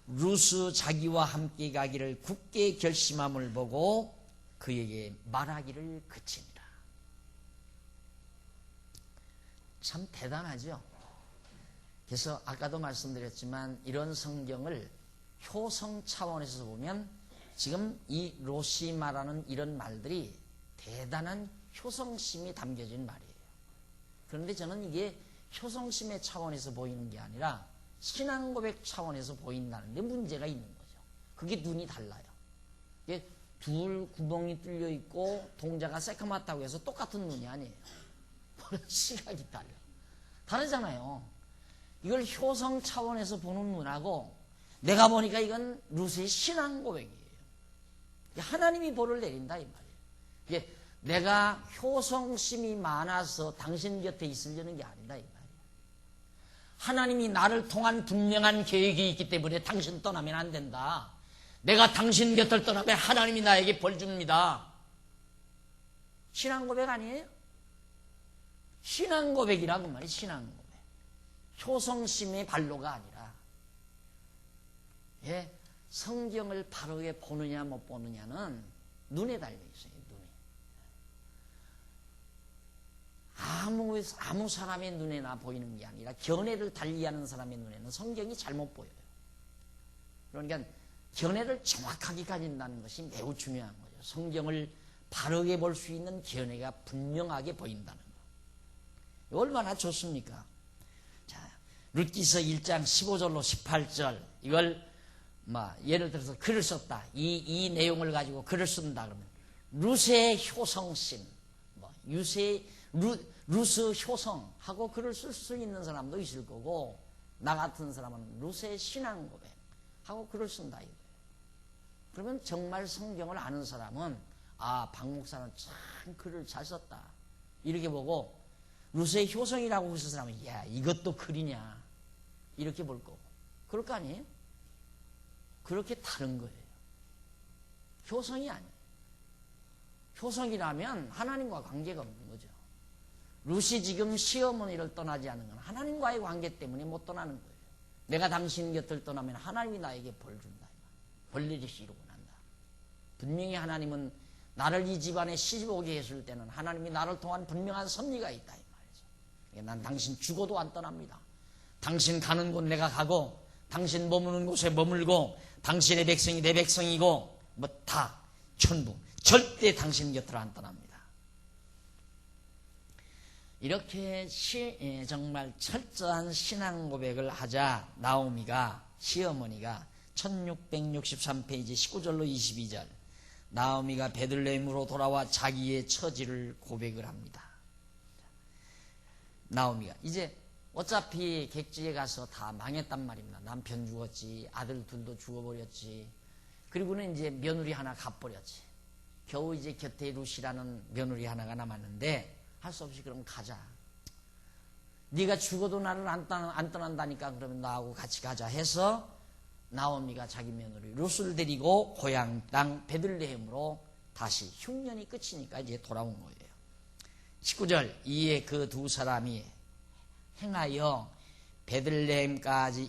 [SPEAKER 1] 룻스 자기와 함께 가기를 굳게 결심함을 보고 그에게 말하기를 그칩니다. 참 대단하죠. 그래서 아까도 말씀드렸지만 이런 성경을 효성 차원에서 보면 지금 이 롯이 말하는 이런 말들이 대단한 효성심이 담겨진 말이에요. 그런데 저는 이게 효성심의 차원에서 보이는 게 아니라 신앙고백 차원에서 보인다는 데 문제가 있는 거죠. 그게 눈이 달라요. 이게 둘 구멍이 뚫려 있고 동자가 새카맣다고 해서 똑같은 눈이 아니에요. 시각이 달라. 다르잖아요. 이걸 효성 차원에서 보는 눈하고 내가 보니까 이건 룻의 신앙 고백이에요. 하나님이 벌을 내린다 이 말이에요. 이게 내가 효성심이 많아서 당신 곁에 있으려는 게 아니다 이 말이에요. 하나님이 나를 통한 분명한 계획이 있기 때문에 당신 떠나면 안 된다. 내가 당신 곁을 떠나면 하나님이 나에게 벌 줍니다. 신앙 고백 아니에요? 신앙 고백이라고 말이에요. 신앙 고백. 효성심의 발로가 아니라 성경을 바르게 보느냐 못 보느냐는 눈에 달려 있어요. 눈에. 아무 사람의 눈에나 보이는 게 아니라 견해를 달리하는 사람의 눈에는 성경이 잘못 보여요. 그러니까 견해를 정확하게 가진다는 것이 매우 중요한 거죠. 성경을 바르게 볼 수 있는 견해가 분명하게 보인다는 거. 얼마나 좋습니까? 자, 룻기서 1장 15절로 18절 이걸 예를 들어서 글을 썼다. 이 내용을 가지고 글을 쓴다 그러면 룻의 효성심, 룻의 효성하고 글을 쓸 수 있는 사람도 있을 거고 나 같은 사람은 룻의 신앙 고백하고 글을 쓴다 이거예요. 그러면 정말 성경을 아는 사람은 박 목사는 참 글을 잘 썼다 이렇게 보고 룻의 효성이라고 했을 사람은 야 이것도 글이냐 이렇게 볼 거고 그럴 거 아니에요? 그렇게 다른 거예요. 효성이 아니에요. 효성이라면 하나님과 관계가 없는 거죠. 룻이 지금 시어머니를 떠나지 않는 건 하나님과의 관계 때문에 못 떠나는 거예요. 내가 당신 곁을 떠나면 하나님이 나에게 벌 준다. 벌 내리시기로 원한다. 분명히 하나님은 나를 이 집안에 시집 오게 했을 때는 하나님이 나를 통한 분명한 섭리가 있다 이 말이죠. 난 당신 죽어도 안 떠납니다. 당신 가는 곳 내가 가고 당신 머무는 곳에 머물고 당신의 백성이 내 백성이고 다 전부 절대 당신 곁으로 안 떠납니다. 이렇게 정말 철저한 신앙 고백을 하자 나오미가 시어머니가 1663페이지 19절로 22절 나오미가 베들레헴으로 돌아와 자기의 처지를 고백을 합니다. 나오미가 이제 어차피 객지에 가서 다 망했단 말입니다. 남편 죽었지, 아들 둘도 죽어버렸지. 그리고는 이제 며느리 하나 갚버렸지. 겨우 이제 곁에 룻이라는 며느리 하나가 남았는데 할 수 없이 그럼 가자. 네가 죽어도 나를 안 떠난다니까 그러면 나하고 같이 가자 해서 나오미가 자기 며느리 룻을 데리고 고향 땅 베들레헴으로 다시 흉년이 끝이니까 이제 돌아온 거예요. 19절 이에 그 두 사람이 행하여 베들레헴까지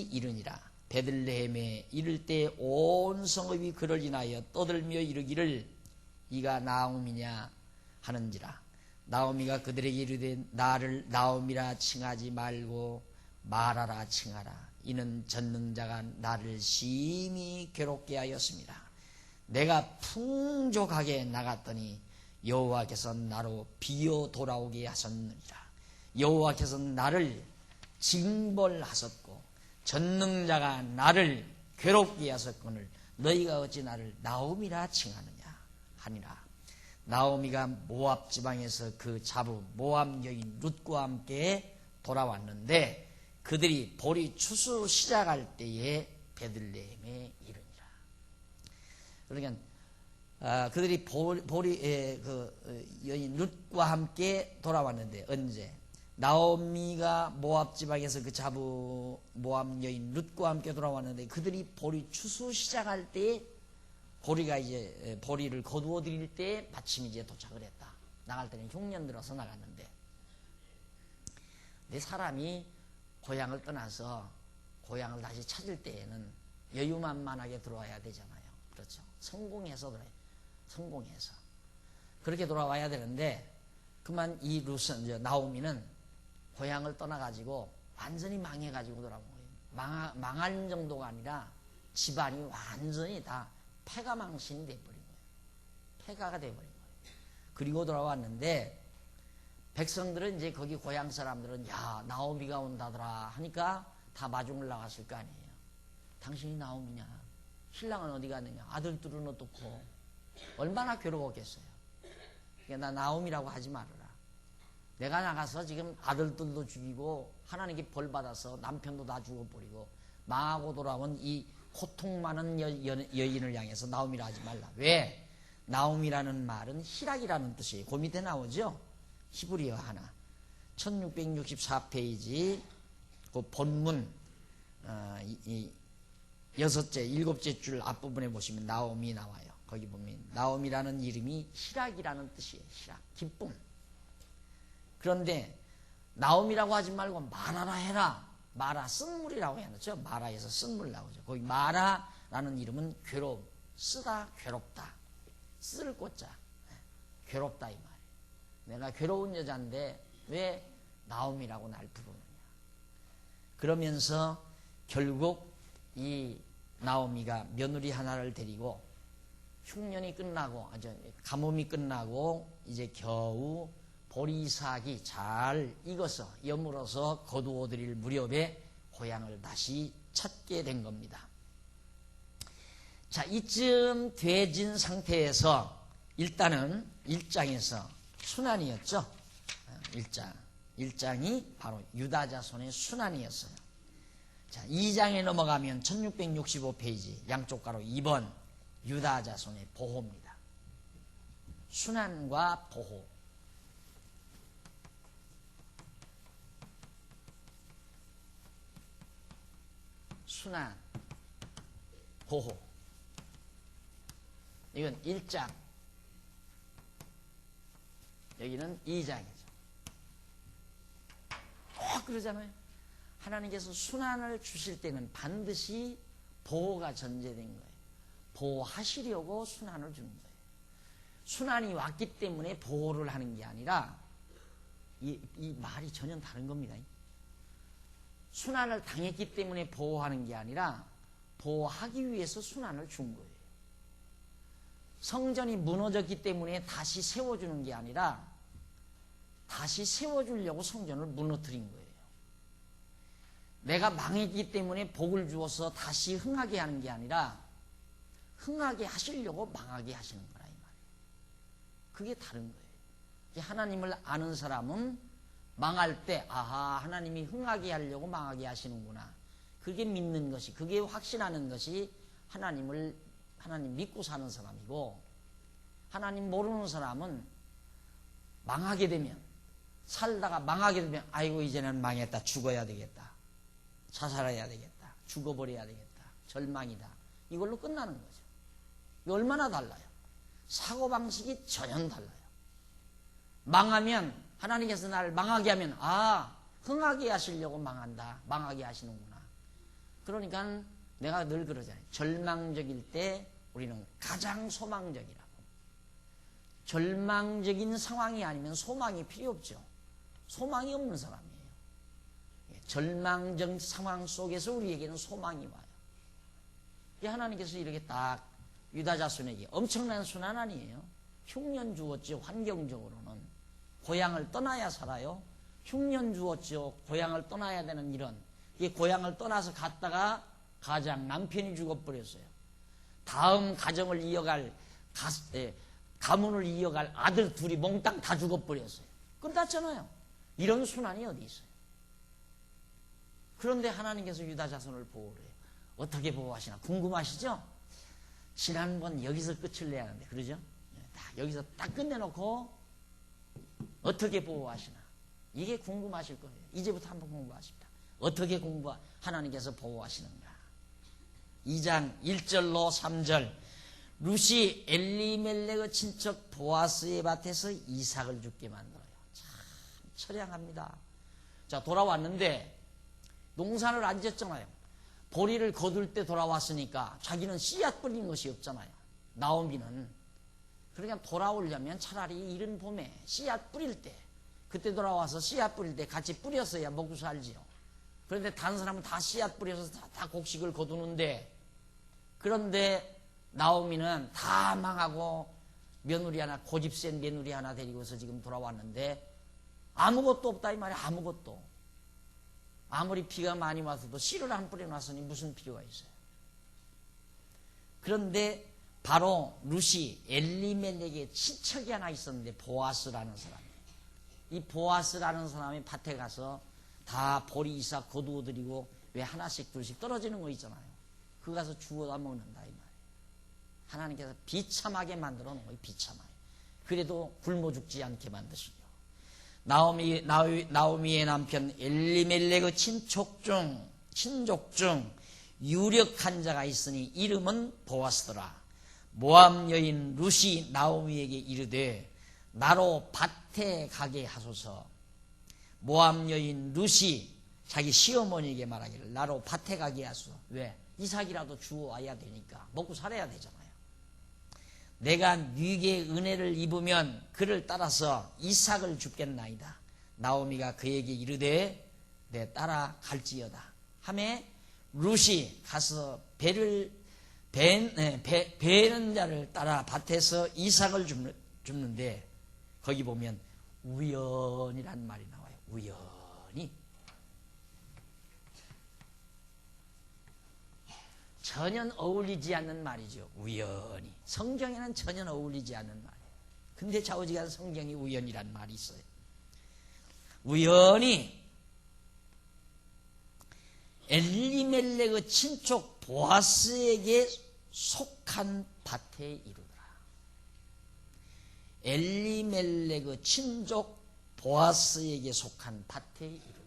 [SPEAKER 1] 이르니라. 베들레헴에 이를 때 온 성읍이 그를 인하여 떠들며 이르기를 이가 나오미냐 하는지라. 나오미가 그들에게 이르되 나를 나오미라 칭하지 말고 마라라 칭하라. 이는 전능자가 나를 심히 괴롭게 하였습니다. 내가 풍족하게 나갔더니 여호와께서 나로 비어 돌아오게 하셨느니라. 여호와께서 나를 징벌하셨고 전능자가 나를 괴롭게 하셨거늘 너희가 어찌 나를 나오미라 칭하느냐 하니라. 나오미가 모압 지방에서 그 자부 모압 여인 룻과 함께 돌아왔는데 그들이 보리 추수 시작할 때에 베들레헴에 이르니라. 그러니까 그들이 보리 여인 룻과 함께 돌아왔는데 언제? 나오미가 모압 지방에서 그 자부 모압 여인 룻과 함께 돌아왔는데 그들이 보리 추수 시작할 때에 보리가 이제 보리를 거두어 드릴 때 마침 이제 도착을 했다. 나갈 때는 흉년 들어서 나갔는데, 내 사람이 고향을 떠나서 고향을 다시 찾을 때에는 여유만만하게 들어와야 되잖아요. 그렇죠? 성공해서 돌아요. 성공해서 그렇게 돌아와야 되는데, 그만 이 룻은 나오미는 고향을 떠나가지고 완전히 망해가지고 돌아온 거예요. 망할 정도가 아니라 집안이 완전히 다 폐가망신이 돼버린 거예요. 폐가가 돼버린 거예요. 그리고 돌아왔는데 백성들은 이제 거기 고향 사람들은 야 나오미가 온다더라 하니까 다 마중을 나갔을 거 아니에요. 당신이 나오미냐? 신랑은 어디 갔느냐? 아들들은 어떻고? 얼마나 괴로웠겠어요. 그러니까 나 나오미라고 하지 말아라. 내가 나가서 지금 아들들도 죽이고 하나님께 벌 받아서 남편도 다 죽어버리고 망하고 돌아온 이 고통 많은 여인을 향해서 나오미라 하지 말라. 왜? 나오미라는 말은 희락이라는 뜻이에요. 그 밑에 나오죠. 히브리어 하나 1664페이지 그 본문 여섯째 일곱째 줄 앞부분에 보시면 나오미 나와요. 거기 보면 나오미라는 이름이 희락이라는 뜻이에요. 희락, 기쁨. 그런데 나오미라고 하지 말고 마라라 해라. 마라 쓴물이라고 해야 하죠. 마라에서 쓴물 나오죠. 거기 마라라는 이름은 괴로움, 쓰다 괴롭다, 쓸 꽃자 괴롭다 이 말이에요. 내가 괴로운 여자인데 왜 나오미라고 날 부르느냐. 그러면서 결국 이 나오미가 며느리 하나를 데리고 흉년이 끝나고 가뭄이 끝나고 이제 겨우 보리삭이 잘 익어서 여물어서 거두어 드릴 무렵에 고향을 다시 찾게 된 겁니다. 자, 이쯤 돼진 상태에서 일단은 1장에서 순환이었죠. 1장이 바로 유다 자손의 순환이었어요. 자, 2장에 넘어가면 1665페이지 양쪽 가로 2번 유다 자손의 보호입니다. 순환과 보호. 순환, 보호. 이건 1장. 여기는 2장이죠. 꼭 그러잖아요. 하나님께서 순환을 주실 때는 반드시 보호가 전제된 거예요. 보호하시려고 순환을 주는 거예요. 순환이 왔기 때문에 보호를 하는 게 아니라 이 말이 전혀 다른 겁니다. 순환을 당했기 때문에 보호하는 게 아니라 보호하기 위해서 순환을 준 거예요. 성전이 무너졌기 때문에 다시 세워주는 게 아니라 다시 세워주려고 성전을 무너뜨린 거예요. 내가 망했기 때문에 복을 주어서 다시 흥하게 하는 게 아니라 흥하게 하시려고 망하게 하시는 거라 이 말이에요. 그게 다른 거예요. 하나님을 아는 사람은 망할 때 아하 하나님이 흥하게 하려고 망하게 하시는구나. 그게 믿는 것이, 그게 확신하는 것이 하나님 믿고 사는 사람이고, 하나님 모르는 사람은 망하게 되면, 살다가 망하게 되면 아이고 이제는 망했다, 죽어야 되겠다, 자살해야 되겠다, 죽어버려야 되겠다, 절망이다, 이걸로 끝나는 거죠. 이거 얼마나 달라요. 사고방식이 전혀 달라요. 망하면 하나님께서 나를 망하게 하면 흥하게 하시려고 망한다, 망하게 하시는구나. 그러니까 내가 늘 그러잖아요. 절망적일 때 우리는 가장 소망적이라고. 절망적인 상황이 아니면 소망이 필요 없죠. 소망이 없는 사람이에요. 절망적 상황 속에서 우리에게는 소망이 와요. 하나님께서 이렇게 딱 유다 자손에게 엄청난 순환 아니에요. 흉년 주었죠. 환경적으로는 고향을 떠나야 살아요. 흉년 주었죠. 고향을 떠나야 되는 이런, 이 고향을 떠나서 갔다가 가장 남편이 죽어버렸어요. 다음 가정을 이어갈 가문을 이어갈 아들 둘이 몽땅 다 죽어버렸어요. 끝났잖아요. 이런 순환이 어디 있어요? 그런데 하나님께서 유다 자손을 보호를 해요. 어떻게 보호하시나 궁금하시죠? 지난번 여기서 끝을 내야 하는데, 그러죠? 여기서 딱 끝내놓고 어떻게 보호하시나, 이게 궁금하실 거예요. 이제부터 한번 공부하십니다. 어떻게 하나님께서 보호하시는가. 2장 1절로 3절. 룻이 엘리멜렉의 친척 보아스의 밭에서 이삭을 죽게 만들어요. 참 처량합니다. 자, 돌아왔는데 농사를 안 지었잖아요. 보리를 거둘 때 돌아왔으니까 자기는 씨앗 뿌린 것이 없잖아요. 나오미는. 그러니까 돌아오려면 차라리 이른 봄에 씨앗 뿌릴 때, 그때 돌아와서 씨앗 뿌릴 때 같이 뿌렸어야 먹고 살지요. 그런데 다른 사람은 다 씨앗 뿌려서 다 곡식을 거두는데, 그런데 나오미는 다 망하고 며느리 하나, 고집 센 며느리 하나 데리고서 지금 돌아왔는데 아무것도 없다 이 말이야. 아무것도. 아무리 비가 많이 와서도 씨를 안 뿌려놨으니 무슨 필요가 있어요. 그런데 바로 룻이 엘리멜렉의 친척이 하나 있었는데 보아스라는 사람이에요. 이 보아스라는 사람이 밭에 가서 다 보리 이삭 거두어 드리고 왜 하나씩 둘씩 떨어지는 거 있잖아요. 그거 가서 주워다 먹는다 이 말이에요. 하나님께서 비참하게 만들어 놓은 거예요. 비참하게. 그래도 굶어 죽지 않게 만드시죠. 나오미의 남편 엘리멜렉의 친족 중 유력한 자가 있으니 이름은 보아스더라. 모압 여인 룻이 나오미에게 이르되 나로 밭에 가게 하소서. 모압 여인 룻이 자기 시어머니에게 말하기를 나로 밭에 가게 하소서. 왜? 이삭이라도 주워와야 되니까. 먹고 살아야 되잖아요. 내가 네게 은혜를 입으면 그를 따라서 이삭을 줍겠나이다. 나오미가 그에게 이르되 내 따라 갈지어다 하매 룻이 가서 베는 자를 따라 밭에서 이삭을 줍는데 거기 보면 우연이란 말이 나와요. 우연히. 전혀 어울리지 않는 말이죠. 우연히. 성경에는 전혀 어울리지 않는 말이에요. 근데 좌우지간 성경이 우연이란 말이 있어요. 우연히 엘리멜렉의 친족 보아스에게 속한 밭에 이르더라. 엘리멜렉의 친족 보아스에게 속한 밭에 이르더라.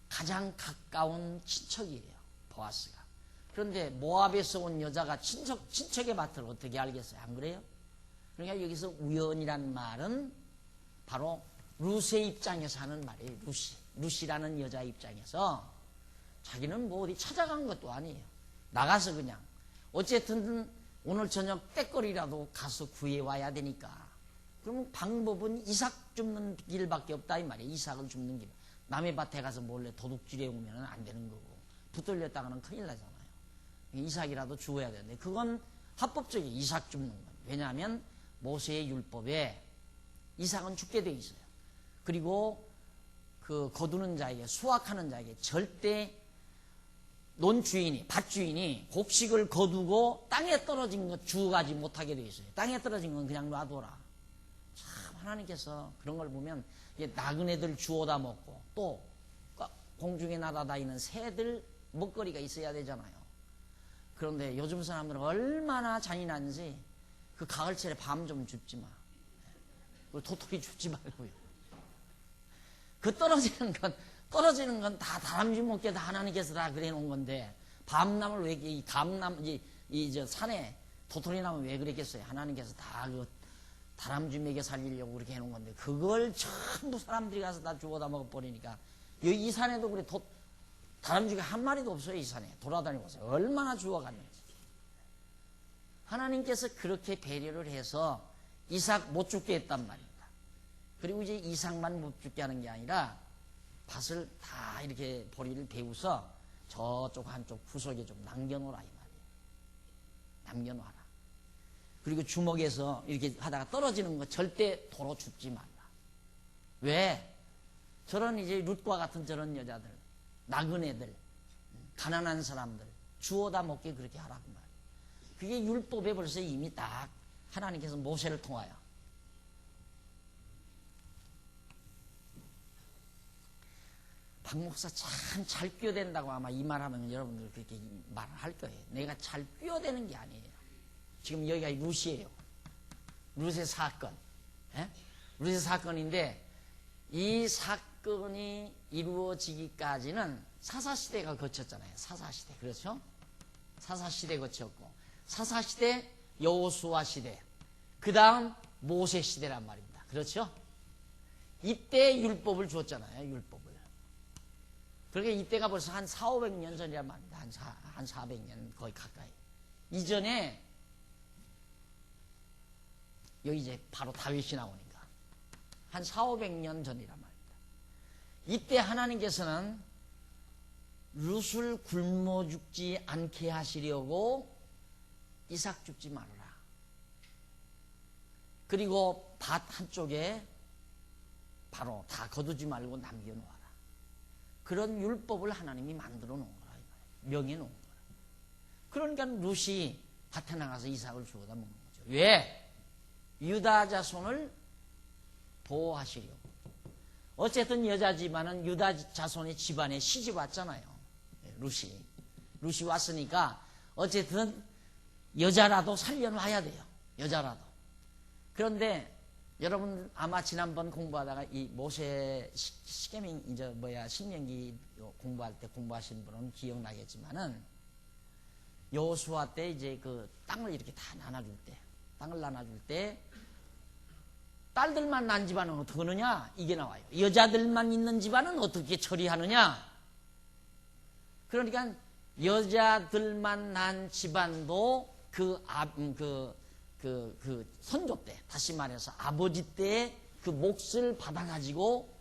[SPEAKER 1] 가장 가까운 친척이에요, 보아스가. 그런데 모압에서 온 여자가 친척의 밭을 어떻게 알겠어요? 안 그래요? 그러니까 여기서 우연이란 말은 바로 룻의 입장에서 하는 말이에요. 룻이라는 여자 입장에서 자기는 뭐 어디 찾아간 것도 아니에요. 나가서 그냥 어쨌든 오늘 저녁 때거리라도 가서 구해와야 되니까. 그러면 방법은 이삭 줍는 길밖에 없다 이 말이에요. 이삭을 줍는 길. 남의 밭에 가서 몰래 도둑질해 오면 안 되는 거고 붙들렸다가는 큰일 나잖아요. 이삭이라도 주어야 되는데 그건 합법적이에요. 이삭 줍는 건. 왜냐하면 모세의 율법에 이삭은 죽게 돼 있어요. 그리고 그 거두는 자에게, 수확하는 자에게 절대 밭 주인이 곡식을 거두고 땅에 떨어진 것 주워가지 못하게 돼 있어요. 땅에 떨어진 건 그냥 놔둬라. 참 하나님께서 그런 걸 보면 나그네들 주워다 먹고 또 공중에 날아다니는 새들 먹거리가 있어야 되잖아요. 그런데 요즘 사람들은 얼마나 잔인한지 그 가을철에 밤 좀 줍지 마. 도토리 줍지 말고요. 그 떨어지는 건 다 다람쥐 먹게 다 하나님께서 다 그래 놓은 건데 밤나물 왜 이 감나무 저 산에 도토리 나무 왜 그랬겠어요? 하나님께서 다 그 다람쥐 먹여 살리려고 그렇게 해놓은 건데 그걸 전부 사람들이 가서 다 주워다 먹어버리니까 이 산에도 그래 다람쥐가 한 마리도 없어요. 이 산에 돌아다니고 있어요. 얼마나 죽어갔는지. 하나님께서 그렇게 배려를 해서 이삭 못 죽게 했단 말입니다. 그리고 이제 이삭만 못 죽게 하는 게 아니라 밭을 다 이렇게 보리를 베우서 저쪽 한쪽 구석에 좀 남겨놓으라 이 말이에요. 남겨놓아라. 그리고 주먹에서 이렇게 하다가 떨어지는 거 절대 도로 줍지 말라. 왜? 저런 이제 룻과 같은 저런 여자들, 나그네들, 가난한 사람들 주워다 먹게 그렇게 하라고 말이에요. 그게 율법에 벌써 이미 딱 하나님께서 모세를 통하여. 박 목사 참 잘 끼어댄다고 아마 이 말하면 여러분들 그렇게 말을 할 거예요. 내가 잘 끼어대는 게 아니에요. 지금 여기가 룻이에요. 룻의 사건. 예? 룻의 사건인데 이 사건이 이루어지기까지는 사사시대가 거쳤잖아요. 사사시대. 그렇죠? 사사시대 거쳤고 사사시대 여호수아 시대 그 다음 모세 시대란 말입니다. 그렇죠? 이때 율법을 주었잖아요. 율법을. 그러니까 이때가 벌써 한 400~500년 전이란 말입니다. 한 400년 거의 가까이. 이전에 여기 이제 바로 다윗이 나오니까 한 400~500년 전이란 말입니다. 이때 하나님께서는 룻을 굶어 죽지 않게 하시려고 이삭 죽지 말아라. 그리고 밭 한쪽에 바로 다 거두지 말고 남겨놓아라. 그런 율법을 하나님이 만들어 놓은 거라. 명해 놓은 거라. 그러니까 룻이 밭에 나가서 이삭을 주워다 먹는 거죠. 왜? 유다 자손을 보호하시려고. 어쨌든 여자지만은 유다 자손의 집안에 시집 왔잖아요. 룻이 왔으니까 어쨌든 여자라도 살려놔야 돼요. 여자라도. 그런데 여러분 아마 지난번 공부하다가 이 모세 시계명 이제 신명기 공부할 때 공부하신 분은 기억나겠지만은 여호수아 때 이제 그 땅을 이렇게 다 나눠줄 때 땅을 나눠줄 때 딸들만 난 집안은 어떻게 하느냐 이게 나와요. 여자들만 있는 집안은 어떻게 처리하느냐. 그러니까 여자들만 난 집안도 그 선조 때, 다시 말해서 아버지 때의 그 몫을 받아가지고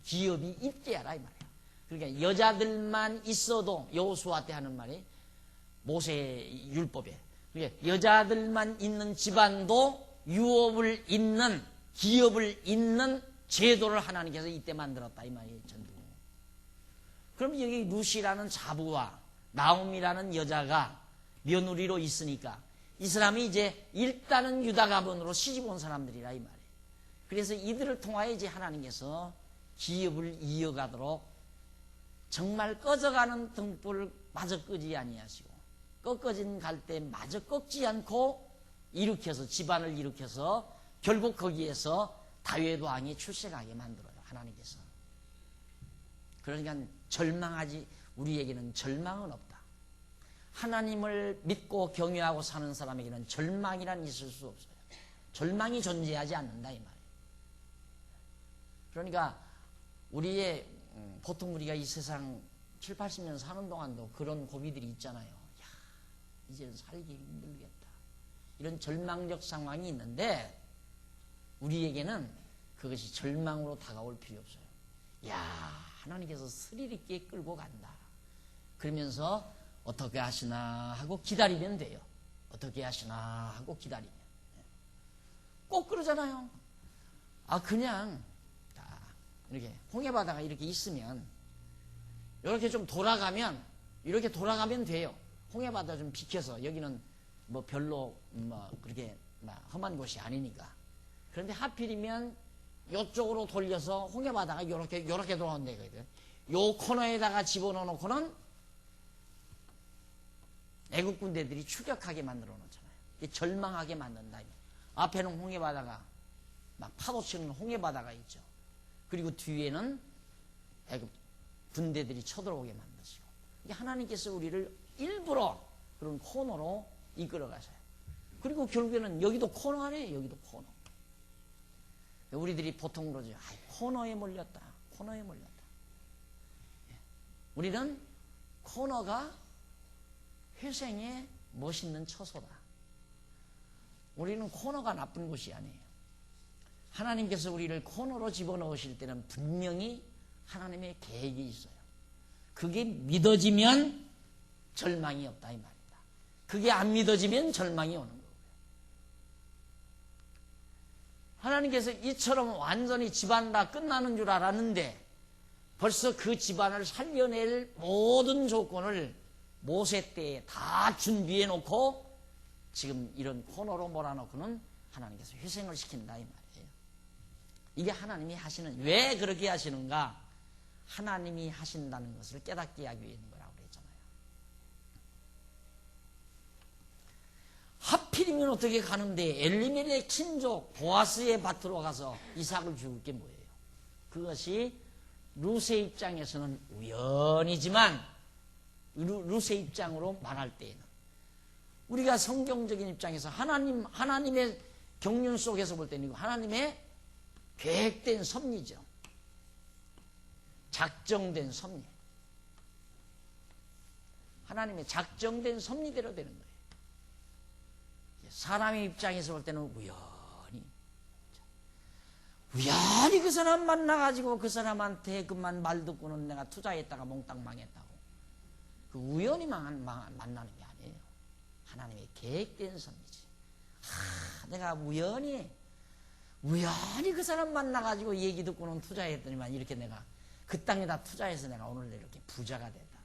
[SPEAKER 1] 기업이 있게 하라 이 말이에요. 그러니까 여자들만 있어도 여호수아 때 하는 말이 모세 율법에 그러니까 여자들만 있는 집안도 유업을 잇는 기업을 잇는 제도를 하나님께서 이때 만들었다 이 말이에요. 전부. 그럼 여기 룻이라는 자부와 나옴이라는 여자가 며느리로 있으니까 이 사람이 이제 일단은 유다 가문으로 시집 온 사람들이라 이 말이에요. 그래서 이들을 통하여 이제 하나님께서 기업을 이어가도록 정말 꺼져가는 등불을 마저 끄지 아니하시고 꺾어진 갈대 마저 꺾지 않고 일으켜서 집안을 일으켜서 결국 거기에서 다윗 왕이 출세하게 만들어요. 하나님께서. 그러니까 절망하지 우리에게는 절망은 없다. 하나님을 믿고 경외하고 사는 사람에게는 절망이란 있을 수 없어요. 절망이 존재하지 않는다 이 말이에요. 그러니까 우리의 보통 우리가 이 세상 70~80년 사는 동안도 그런 고비들이 있잖아요. 야, 이제는 살기 힘들겠다. 이런 절망적 상황이 있는데 우리에게는 그것이 절망으로 다가올 필요 없어요. 야, 하나님께서 스릴 있게 끌고 간다. 그러면서 어떻게 하시나 하고 기다리면 돼요. 어떻게 하시나 하고 기다리면. 꼭 그러잖아요. 아, 그냥 이렇게 홍해바다가 이렇게 있으면 이렇게 좀 돌아가면 이렇게 돌아가면 돼요. 홍해바다 좀 비켜서 여기는 뭐 별로 뭐 그렇게 험한 곳이 아니니까. 그런데 하필이면 이쪽으로 돌려서 홍해바다가 요렇게 돌아온다 이거거든. 요 코너에다가 집어넣어놓고는 애국 군대들이 추격하게 만들어 놓잖아요. 절망하게 만든다. 앞에는 홍해바다가 막 파도치는 홍해바다가 있죠. 그리고 뒤에는 애국 군대들이 쳐들어오게 만드시고. 하나님께서 우리를 일부러 그런 코너로 이끌어 가셔요. 그리고 결국에는 여기도 코너 아니에요. 여기도 코너. 우리들이 보통 그러죠. 코너에 몰렸다. 코너에 몰렸다. 우리는 코너가 회생의 멋있는 처소다. 우리는 코너가 나쁜 곳이 아니에요. 하나님께서 우리를 코너로 집어넣으실 때는 분명히 하나님의 계획이 있어요. 그게 믿어지면 절망이 없다 이 말입니다. 그게 안 믿어지면 절망이 오는 거고요. 하나님께서 이처럼 완전히 집안 다 끝나는 줄 알았는데 벌써 그 집안을 살려낼 모든 조건을 모세 때에 다 준비해 놓고 지금 이런 코너로 몰아넣고는 하나님께서 회생을 시킨다 이 말이에요. 이게 하나님이 하시는, 왜 그렇게 하시는가? 하나님이 하신다는 것을 깨닫게 하기 위해 있는 거라고 그랬잖아요. 하필이면 어떻게 가는데 엘리멜렉 친족 보아스의 밭으로 가서 이삭을 죽을 게 뭐예요? 그것이 루세 입장에서는 우연이지만 루세 입장으로 말할 때에는 우리가 성경적인 입장에서 하나님의 경륜 속에서 볼 때는 하나님의 계획된 섭리죠. 작정된 섭리. 하나님의 작정된 섭리대로 되는 거예요. 사람의 입장에서 볼 때는 우연히 그 사람 만나가지고 그 사람한테 그만 말 듣고는 내가 투자했다가 몽땅 망했다고. 그 우연히 만나는 게 아니에요. 하나님의 계획된 섭리지. 내가 우연히 그 사람 만나가지고 얘기 듣고는 투자했더니만 이렇게 내가 그 땅에다 투자해서 내가 오늘 이렇게 부자가 됐다.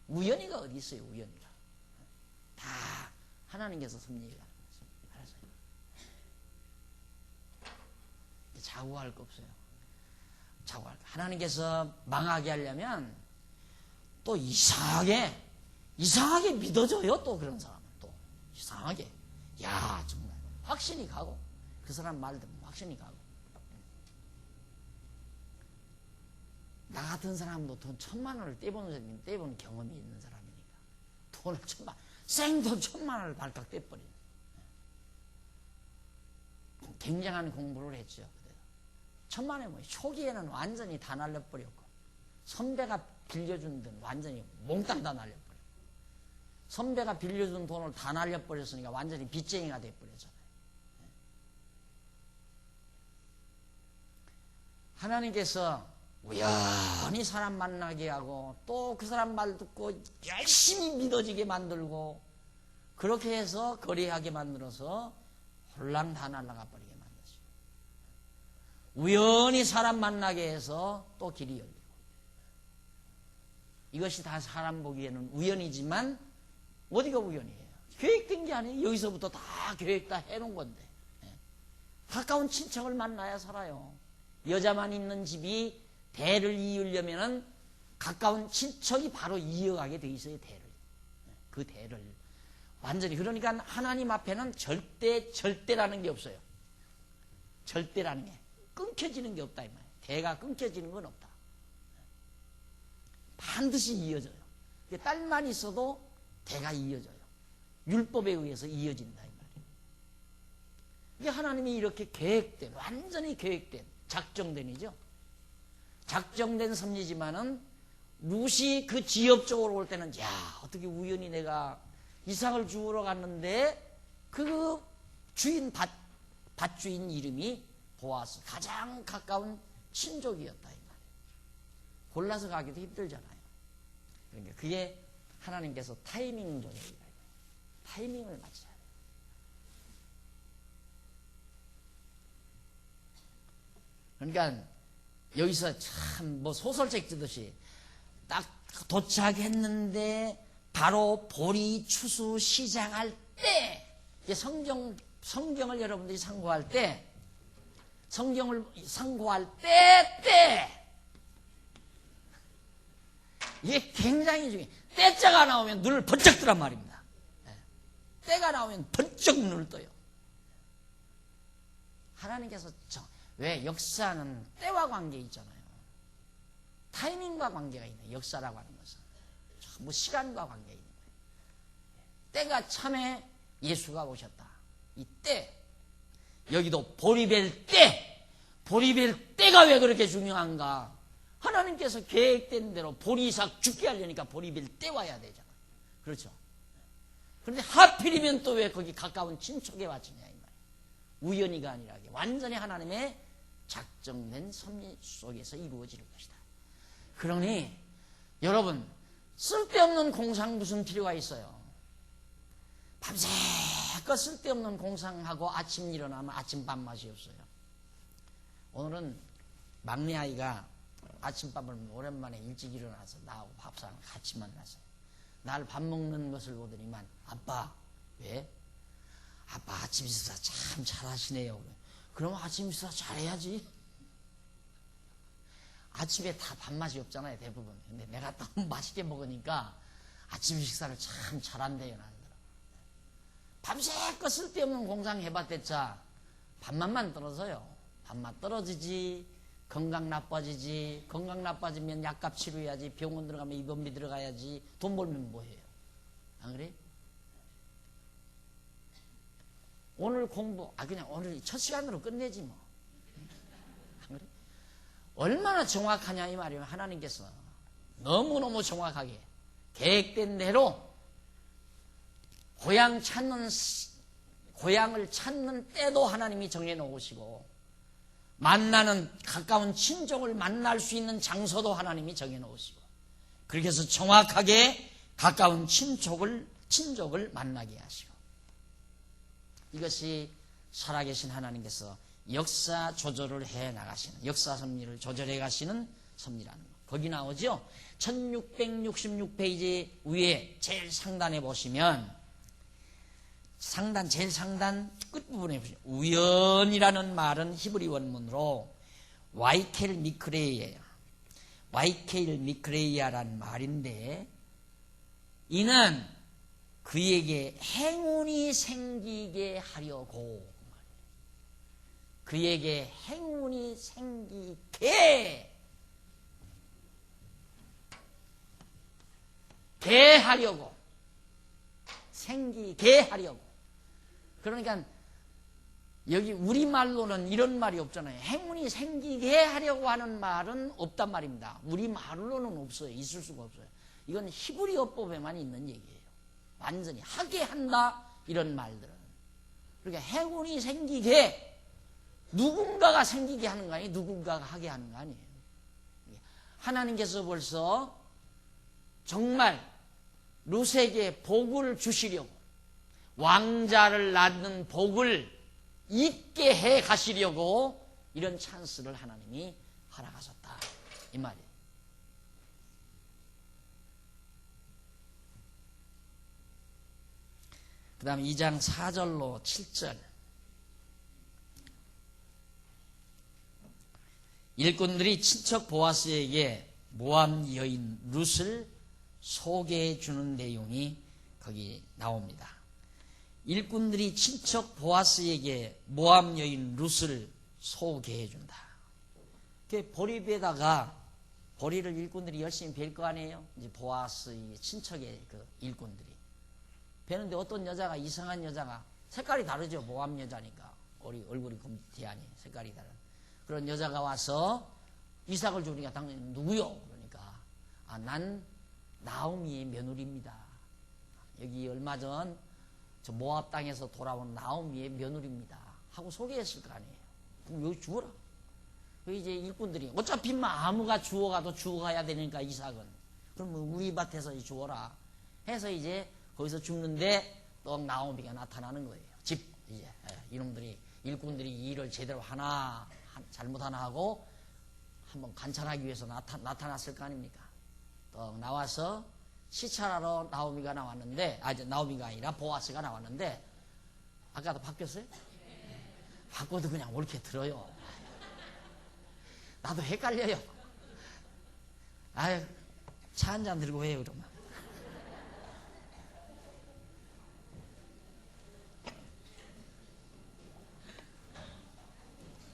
[SPEAKER 1] 우연히가 어디 있어요, 우연히가. 다 하나님께서 섭리가 하는 거죠. 알았어요. 자고할 거 없어요. 자고할 거. 하나님께서 망하게 하려면 또 이상하게 믿어져요, 또 그런 사람은. 또 이상하게. 야, 정말. 확신이 가고. 그 사람 말 듣면 확신이 가고. 나 같은 사람도 돈 1000만 원을 떼본 경험이 있는 사람이니까. 돈을 1000만, 생돈 1000만 원을 발칵 떼버린. 굉장한 공부를 했죠. 1000만 원이 뭐, 초기에는 완전히 다 날려버렸고, 선배가 빌려준 돈 완전히 몽땅 다 날려버렸고, 선배가 빌려준 돈을 다 날려버렸으니까 완전히 빚쟁이가 돼버렸잖아요. 하나님께서 우연히 사람 만나게 하고 또 그 사람 말 듣고 열심히 믿어지게 만들고 그렇게 해서 거래하게 만들어서 홀랑 다 날아가 버리게 만들었어요. 우연히 사람 만나게 해서 또 길이 열리고. 이것이 다 사람 보기에는 우연이지만 어디가 우연이에요? 계획된 게 아니에요. 여기서부터 다 계획 다 해놓은 건데. 가까운 친척을 만나야 살아요. 여자만 있는 집이 대를 이으려면은 가까운 친척이 바로 이어가게 돼 있어요, 대를. 그 대를. 완전히. 그러니까 하나님 앞에는 절대라는 게 없어요. 절대라는 게. 끊겨지는 게 없다, 이 말이에요. 대가 끊겨지는 건 없다. 반드시 이어져요. 딸만 있어도 대가 이어져요. 율법에 의해서 이어진다, 이 말이에요. 이게 하나님이 이렇게 계획된, 완전히 계획된, 작정된이죠. 작정된 섭리지만은 룻이 그 지역적으로 올 때는 야, 어떻게 우연히 내가 이삭을 주우러 갔는데 그 주인 밭주인 이름이 보아스, 가장 가까운 친족이었다 이 말이에요. 골라서 가기도 힘들잖아요. 그러니까 그게 하나님께서 타이밍 조절이라고 해요. 타이밍을 맞춰야 돼요. 그러니까 여기서 참 뭐 소설책 쓰듯이 딱 도착했는데 바로 보리 추수 시작할 때, 성경을 여러분들이 상고할 때, 성경을 상고할 때 이게 굉장히 중요해요. 때자가 나오면 눈을 번쩍 뜨란 말입니다. 때가 나오면 번쩍 눈을 떠요. 하나님께서 왜 역사는 때와 관계 있잖아요. 타이밍과 관계가 있네. 역사라고 하는 것은 전부 시간과 관계 있는 거예요. 때가 참에 예수가 오셨다. 이 때, 여기도 보리벨 때가 왜 그렇게 중요한가? 하나님께서 계획된 대로 보리삭 죽게 하려니까 보리비를 떼와야 되잖아. 그렇죠? 그런데 하필이면 또 왜 거기 가까운 친척에 왔느냐 이 말이야. 우연히가 아니라 완전히 하나님의 작정된 섭리 속에서 이루어지는 것이다. 그러니 여러분, 쓸데없는 공상 무슨 필요가 있어요? 밤새껏 쓸데없는 공상하고 아침 일어나면 아침밥 맛이 없어요. 오늘은 막내 아이가 아침밥을 오랜만에 일찍 일어나서 나하고 밥상 같이 만나서 날 밥 먹는 것을 보더니만, 아빠, 왜? 아빠 아침 식사 참 잘하시네요. 그럼 아침 식사 잘해야지. 아침에 다 밥맛이 없잖아요, 대부분. 근데 내가 너무 맛있게 먹으니까 아침 식사를 참 잘한대요, 나더라. 밤새껏 쓸데없는 공상 해봤댔자 밥맛만 떨어져요. 밥맛 떨어지지, 건강 나빠지지, 건강 나빠지면 약값 치료해야지, 병원 들어가면 입원비 들어가야지, 돈 벌면 뭐해요? 안 그래? 오늘 공부, 그냥 오늘 첫 시간으로 끝내지 뭐. 안 그래? 얼마나 정확하냐 이 말이에요. 하나님께서 너무너무 정확하게 계획된 대로 고향을 찾는 때도 하나님이 정해놓으시고, 만나는 가까운 친족을 만날 수 있는 장소도 하나님이 정해놓으시고, 그렇게 해서 정확하게 가까운 친족을 만나게 하시고, 이것이 살아계신 하나님께서 역사 조절을 해 나가시는, 역사 섭리를 조절해 가시는 섭리라는 것. 거기 나오죠? 1666페이지 위에 제일 상단에 보시면, 제일 상단 끝부분에 보시면, 우연이라는 말은 히브리 원문으로 와이켈 미크레이예요. 와이켈 미크레이아라는 말인데, 이는 그에게 행운이 생기게 하려고, 그에게 행운이 생기게 하려고, 생기게 하려고. 그러니까 여기 우리말로는 이런 말이 없잖아요. 행운이 생기게 하려고 하는 말은 없단 말입니다. 우리말로는 없어요. 있을 수가 없어요. 이건 히브리어법에만 있는 얘기예요. 완전히 하게 한다 이런 말들은. 그러니까 행운이 생기게, 누군가가 생기게 하는 거 아니에요. 누군가가 하게 하는 거 아니에요. 하나님께서 벌써 정말 룻에게 복을 주시려고, 왕자를 낳는 복을 있게 해 가시려고 이런 찬스를 하나님이 허락하셨다 이 말이에요. 그 다음 2장 4절로 7절. 일꾼들이 친척 보아스에게 모압 여인 룻을 소개해 주는 내용이 거기 나옵니다. 일꾼들이 친척 보아스에게 모압 여인 룻을 소개해 준다. 보리배에다가 보리를 일꾼들이 열심히 벨 거 아니에요? 이제 보아스의 친척의 그 일꾼들이 베는데, 어떤 여자가, 이상한 여자가, 색깔이 다르죠. 모압 여자니까 얼굴이 검티하니 색깔이 다른 그런 여자가 와서 이삭을 주니까 당연히 누구요? 그러니까 난 나오미의 며느리입니다. 여기 얼마 전 저 모압 땅에서 돌아온 나오미의 며느리입니다 하고 소개했을 거 아니에요. 그럼 여기 주워라. 이제 일꾼들이 어차피 아무가 주워가도 주워가야 되니까 이삭은, 그럼 우리 밭에서 주워라 해서 이제 거기서 죽는데 또 나오미가 나타나는 거예요. 이제 이놈들이, 일꾼들이 이 일을 제대로 하나 잘못 하나 하고 한번 관찰하기 위해서 나타났을 거 아닙니까? 또 나와서 시찰하러 나오미가 나왔는데, 나오미가 아니라 보아스가 나왔는데, 아까도 바뀌었어요? 바꿔도 그냥 옳게 들어요. 나도 헷갈려요. 차 한 잔 들고 해요, 그러면.